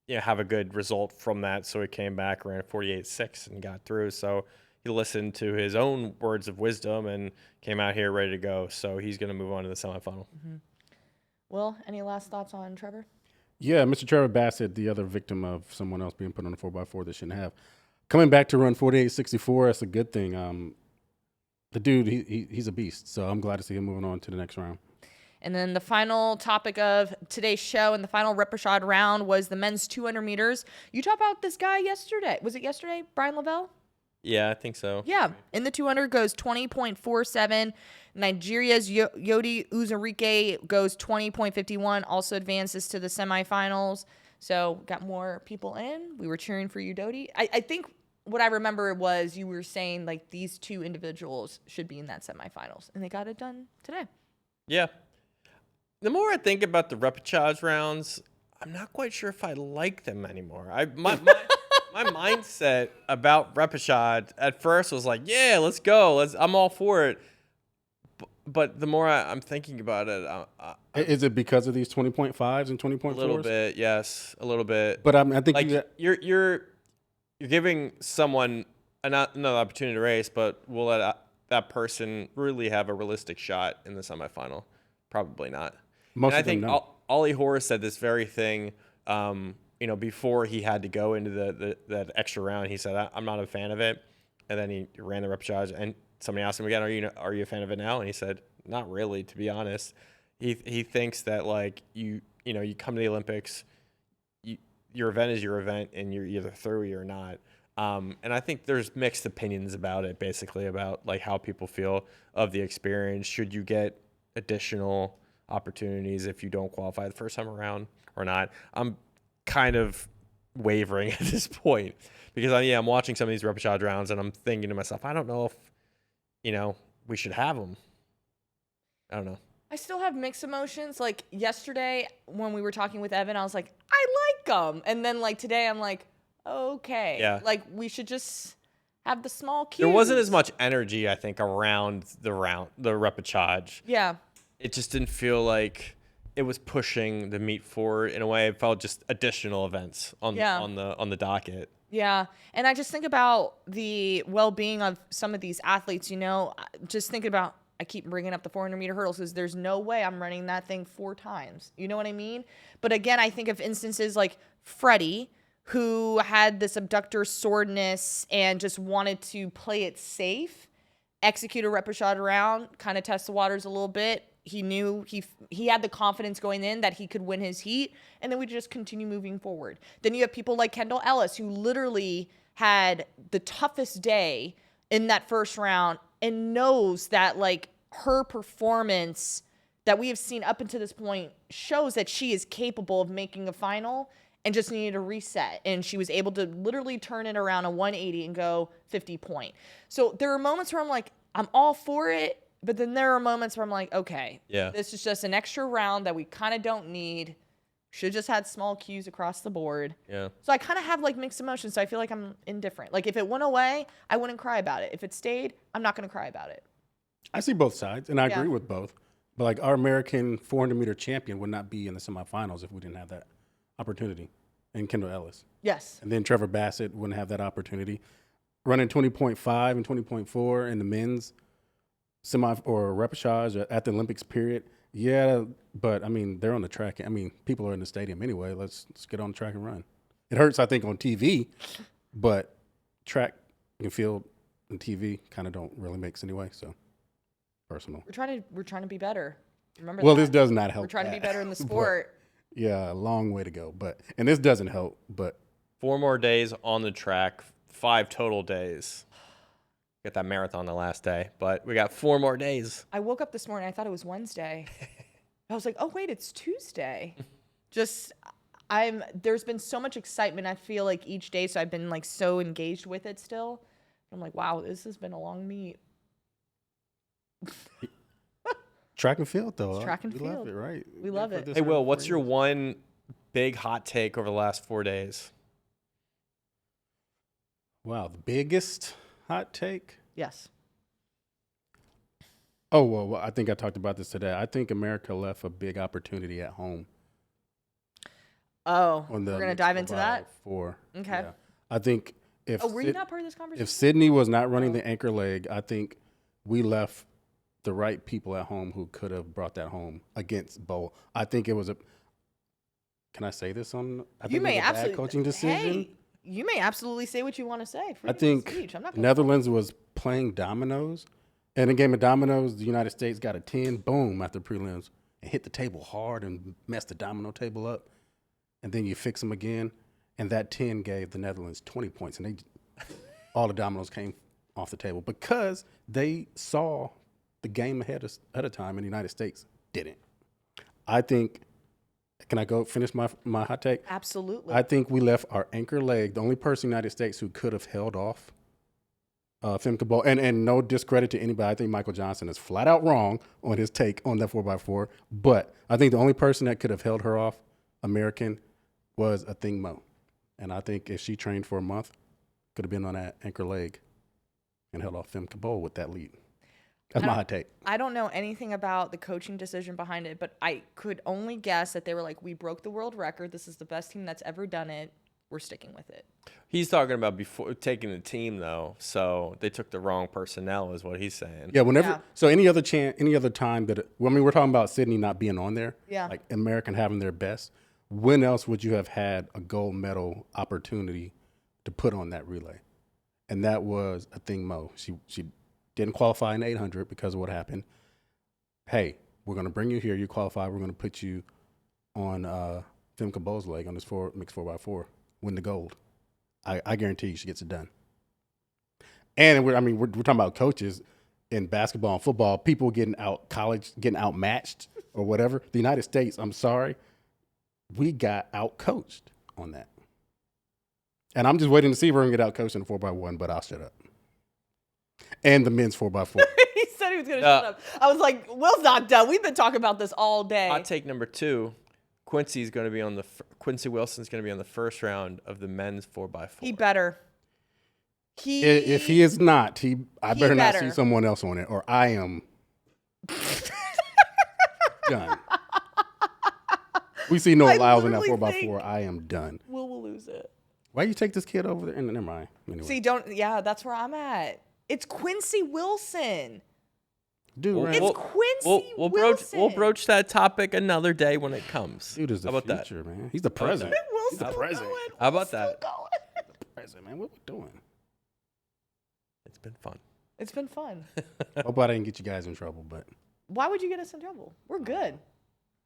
Speaker 3: to have a good result from that. So he came back, ran 48.6 and got through. So he listened to his own words of wisdom and came out here ready to go. So he's going to move on to the semifinal.
Speaker 1: Mm-hmm. Will, any last thoughts on Trevor?
Speaker 2: Yeah, Mr. Trevor Bassett, the other victim of someone else being put on a 4x4 they shouldn't have. Coming back to run 48.64, that's a good thing. The dude, he's a beast, so I'm glad to see him moving on to the next round.
Speaker 1: And then the final topic of today's show and the final repechage round was the men's 200 meters. You talked about this guy yesterday. Was it yesterday, Brian Lavelle?
Speaker 3: Yeah, I think so.
Speaker 1: Yeah, in the 200 goes 20.47. Nigeria's Yodi Uzurike goes 20.51, also advances to the semifinals. So got more people in. We were cheering for you, Dodi. I think what I remember was you were saying like these two individuals should be in that semifinals, and they got it done today.
Speaker 3: Yeah. The more I think about the repechage rounds, I'm not quite sure if I like them anymore. My mindset about repechage at first was like, yeah, let's go. I'm all for it. But the more I'm thinking about it,
Speaker 2: is it because of these 20.5s and 20.4s?
Speaker 3: A little bit, yes, a little bit.
Speaker 2: But I think
Speaker 3: like you're giving someone another opportunity to race, but will that that person really have a realistic shot in the semifinal? Probably not.
Speaker 2: Most
Speaker 3: And I
Speaker 2: of them
Speaker 3: think
Speaker 2: don't.
Speaker 3: Ollie Horace said this very thing, before he had to go into that extra round. He said, I'm not a fan of it. And then he ran the repechage, and somebody asked him again, are you a fan of it now? And he said, not really, to be honest. He thinks that, like, you come to the Olympics, your event is your event, and you're either through or you're not. And I think there's mixed opinions about it, basically, about like how people feel of the experience. Should you get additional opportunities if you don't qualify the first time around or not? I'm kind of wavering at this point because I'm watching some of these repechage rounds and I'm thinking to myself, I don't know if, we should have them. I don't know.
Speaker 1: I still have mixed emotions. Like yesterday when we were talking with Evan, I was like, I like them. And then like today I'm like, okay.
Speaker 3: Yeah.
Speaker 1: Like we should just have the small cues.
Speaker 3: There wasn't as much energy, I think, around the repechage.
Speaker 1: Yeah.
Speaker 3: It just didn't feel like it was pushing the meet forward in a way. It felt just additional events on the docket.
Speaker 1: Yeah. And I just think about the well-being of some of these athletes, just thinking about, I keep bringing up the 400-meter hurdles because there's no way I'm running that thing 4 times. You know what I mean? But again, I think of instances like Freddie, who had this abductor soreness and just wanted to play it safe, execute a repechage round, kind of test the waters a little bit. He knew he had the confidence going in that he could win his heat, and then we just continue moving forward. Then you have people like Kendall Ellis, who literally had the toughest day in that first round and knows that like her performance that we have seen up until this point shows that she is capable of making a final and just needed a reset. And she was able to literally turn it around a 180 and go 50 point. So there are moments where I'm like, I'm all for it. But then there are moments where I'm like, okay, this is just an extra round that we kind of don't need. Should just had small cues across the board.
Speaker 3: Yeah.
Speaker 1: So I kind of have like mixed emotions. So I feel like I'm indifferent. Like if it went away, I wouldn't cry about it. If it stayed, I'm not going to cry about it.
Speaker 2: I see both sides, and I agree with both. But like our American 400-meter champion would not be in the semifinals if we didn't have that opportunity. And Kendall Ellis.
Speaker 1: Yes.
Speaker 2: And then Trevor Bassett wouldn't have that opportunity. Running 20.5 and 20.4 in the men's semi or repechage at the Olympics period. Yeah, but I mean, they're on the track. I mean, people are in the stadium anyway. Let's get on the track and run. It hurts, I think, on TV, but track and field and TV kind of don't really mix anyway. So personal.
Speaker 1: We're trying to be better. Remember
Speaker 2: Well,
Speaker 1: that.
Speaker 2: this does not help.
Speaker 1: We're trying to be
Speaker 2: that.
Speaker 1: better in the sport.
Speaker 2: But, yeah, a long way to go. And this doesn't help. But
Speaker 3: 4 more days on the track, 5 total days. Get that marathon the last day, but we got 4 more days.
Speaker 1: I woke up this morning. I thought it was Wednesday. I was like, oh, wait, it's Tuesday. There's been so much excitement, I feel like, each day. So I've been like so engaged with it still. I'm like, wow, this has been a long meet.
Speaker 2: track and field, though.
Speaker 1: It's track and
Speaker 2: we
Speaker 1: field.
Speaker 2: love it, right?
Speaker 1: We love it.
Speaker 3: Hey, Will, what's your one big hot take over the last 4 days?
Speaker 2: Wow, the biggest hot take?
Speaker 1: Yes.
Speaker 2: Oh, well, I think I talked about this today. I think America left a big opportunity at home.
Speaker 1: Oh, we're going to dive into that?
Speaker 2: Okay.
Speaker 1: Yeah.
Speaker 2: I think if
Speaker 1: were you not part of this conversation?
Speaker 2: If Sydney was not running the anchor leg, I think we left the right people at home who could have brought that home against Bowl. I think it was can I say this on? I think it was a bad coaching decision.
Speaker 1: Hey, you may absolutely say what you want to say.
Speaker 2: I think
Speaker 1: speech. I'm not
Speaker 2: Netherlands was playing dominoes. And in a game of dominoes, the United States got a 10, boom, after prelims, and hit the table hard and messed the domino table up. And then you fix them again, and that 10 gave the Netherlands 20 points, and all the dominoes came off the table because they saw the game ahead of time, and the United States didn't. I think, can I go finish my hot take?
Speaker 1: Absolutely.
Speaker 2: I think we left our anchor leg, the only person in the United States who could have held off Femke Bol, and no discredit to anybody. I think Michael Johnson is flat out wrong on his take on that 4x4. But I think the only person that could have held her off, American, was a Thing Mo. And I think if she trained for a month, could have been on that anchor leg and held off Femke Bol with that lead. That's my hot take.
Speaker 1: I don't know anything about the coaching decision behind it, but I could only guess that they were like, we broke the world record. This is the best team that's ever done it. we're sticking with it.
Speaker 3: He's talking about before taking the team, though. So they took the wrong personnel, is what he's saying.
Speaker 2: Yeah, whenever.
Speaker 1: Yeah.
Speaker 2: So any other time that, we're talking about Sydney not being on there.
Speaker 1: Yeah.
Speaker 2: Like American having their best. When else would you have had a gold medal opportunity to put on that relay? And that was a thing, Mo. She didn't qualify in the 800 because of what happened. Hey, we're going to bring you here. You qualify. We're going to put you on Femke Bow's leg on this mixed 4x4. Win the gold. I guarantee you she gets it done. And we're talking about coaches in basketball and football, people getting outmatched or whatever. The United States, I'm sorry, we got outcoached on that. And I'm just waiting to see if we're going to get outcoached in the 4x1, but I'll shut up. And the men's 4x4.
Speaker 1: He said he was going to shut up. I was like, Will's not done. We've been talking about this all day.
Speaker 3: Hot take number 2. Quincy Wilson's going to be on the first round of the men's 4x4.
Speaker 1: He better.
Speaker 2: If he is not, I better not
Speaker 1: better.
Speaker 2: see someone else on it, or I am done. We see no allows in that
Speaker 1: literally
Speaker 2: 4x4. I am done.
Speaker 1: Will lose it.
Speaker 2: Why you take this kid over there? Never mind. Anyway.
Speaker 1: See, that's where I'm at. It's Quincy Wilson.
Speaker 2: Dude, right?
Speaker 1: It's Quincy Wilson.
Speaker 3: We'll broach that topic another day when it comes.
Speaker 2: Dude is the
Speaker 3: How about
Speaker 2: future,
Speaker 3: that?
Speaker 2: man. He's the president.
Speaker 1: Will's
Speaker 2: He's the
Speaker 1: still
Speaker 2: president.
Speaker 1: going.
Speaker 3: How about
Speaker 1: Will's still
Speaker 3: that?
Speaker 1: going.
Speaker 2: The president, man. What we doing?
Speaker 3: It's been fun.
Speaker 1: It's been fun.
Speaker 2: Hope I didn't get you guys in trouble, but
Speaker 1: Why would you get us in trouble? We're good.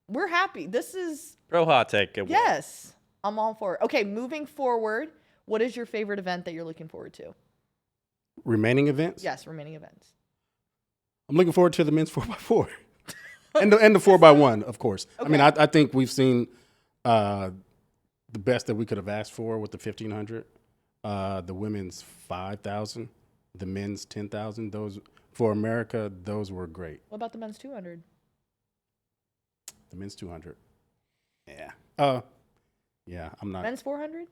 Speaker 1: We're happy. This is
Speaker 3: Real hot take. It will.
Speaker 1: yes. I'm all for it. Okay, moving forward, what is your favorite event that you're looking forward to?
Speaker 2: remaining events.
Speaker 1: Yes, remaining events.
Speaker 2: I'm looking forward to the men's 4x4 and the 4x1, of course.
Speaker 1: Okay.
Speaker 2: I mean, I think we've seen the best that we could have asked for with the 1500, the women's 5,000, the men's 10,000. Those for America, those were great.
Speaker 1: What about the men's 200?
Speaker 2: The men's 200, yeah, yeah. I'm not
Speaker 1: Men's 400?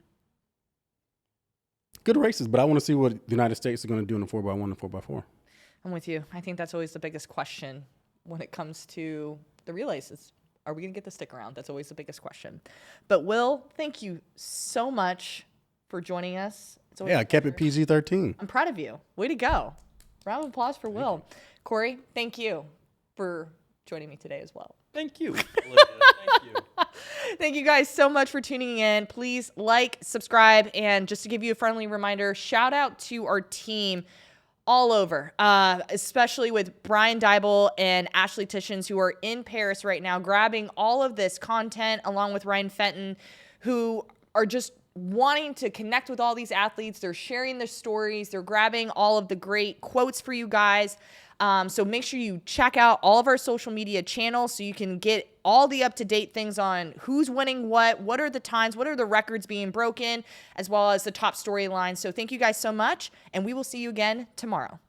Speaker 2: good races, but I want to see what the United States are going to do in the 4x1 and 4x4.
Speaker 1: I'm with you. I think that's always the biggest question when it comes to the relays is, are we going to get to stick around? That's always the biggest question. But Will, thank you so much for joining us. It's always
Speaker 2: Yeah, I kept it PG-13.
Speaker 1: I'm proud of you. Way to go. Round of applause for Will. Corey, thank you for joining me today as well.
Speaker 3: Thank you, Olivia. Thank you.
Speaker 1: Thank you guys so much for tuning in. Please like, subscribe, and just to give you a friendly reminder, shout out to our team all over, especially with Brian Dybel and Ashley Tishins, who are in Paris right now, grabbing all of this content along with Ryan Fenton, who are just wanting to connect with all these athletes. They're sharing their stories. They're grabbing all of the great quotes for you guys. So make sure you check out all of our social media channels so you can get all the up-to-date things on who's winning what are the times, what are the records being broken, as well as the top storylines. So thank you guys so much, and we will see you again tomorrow.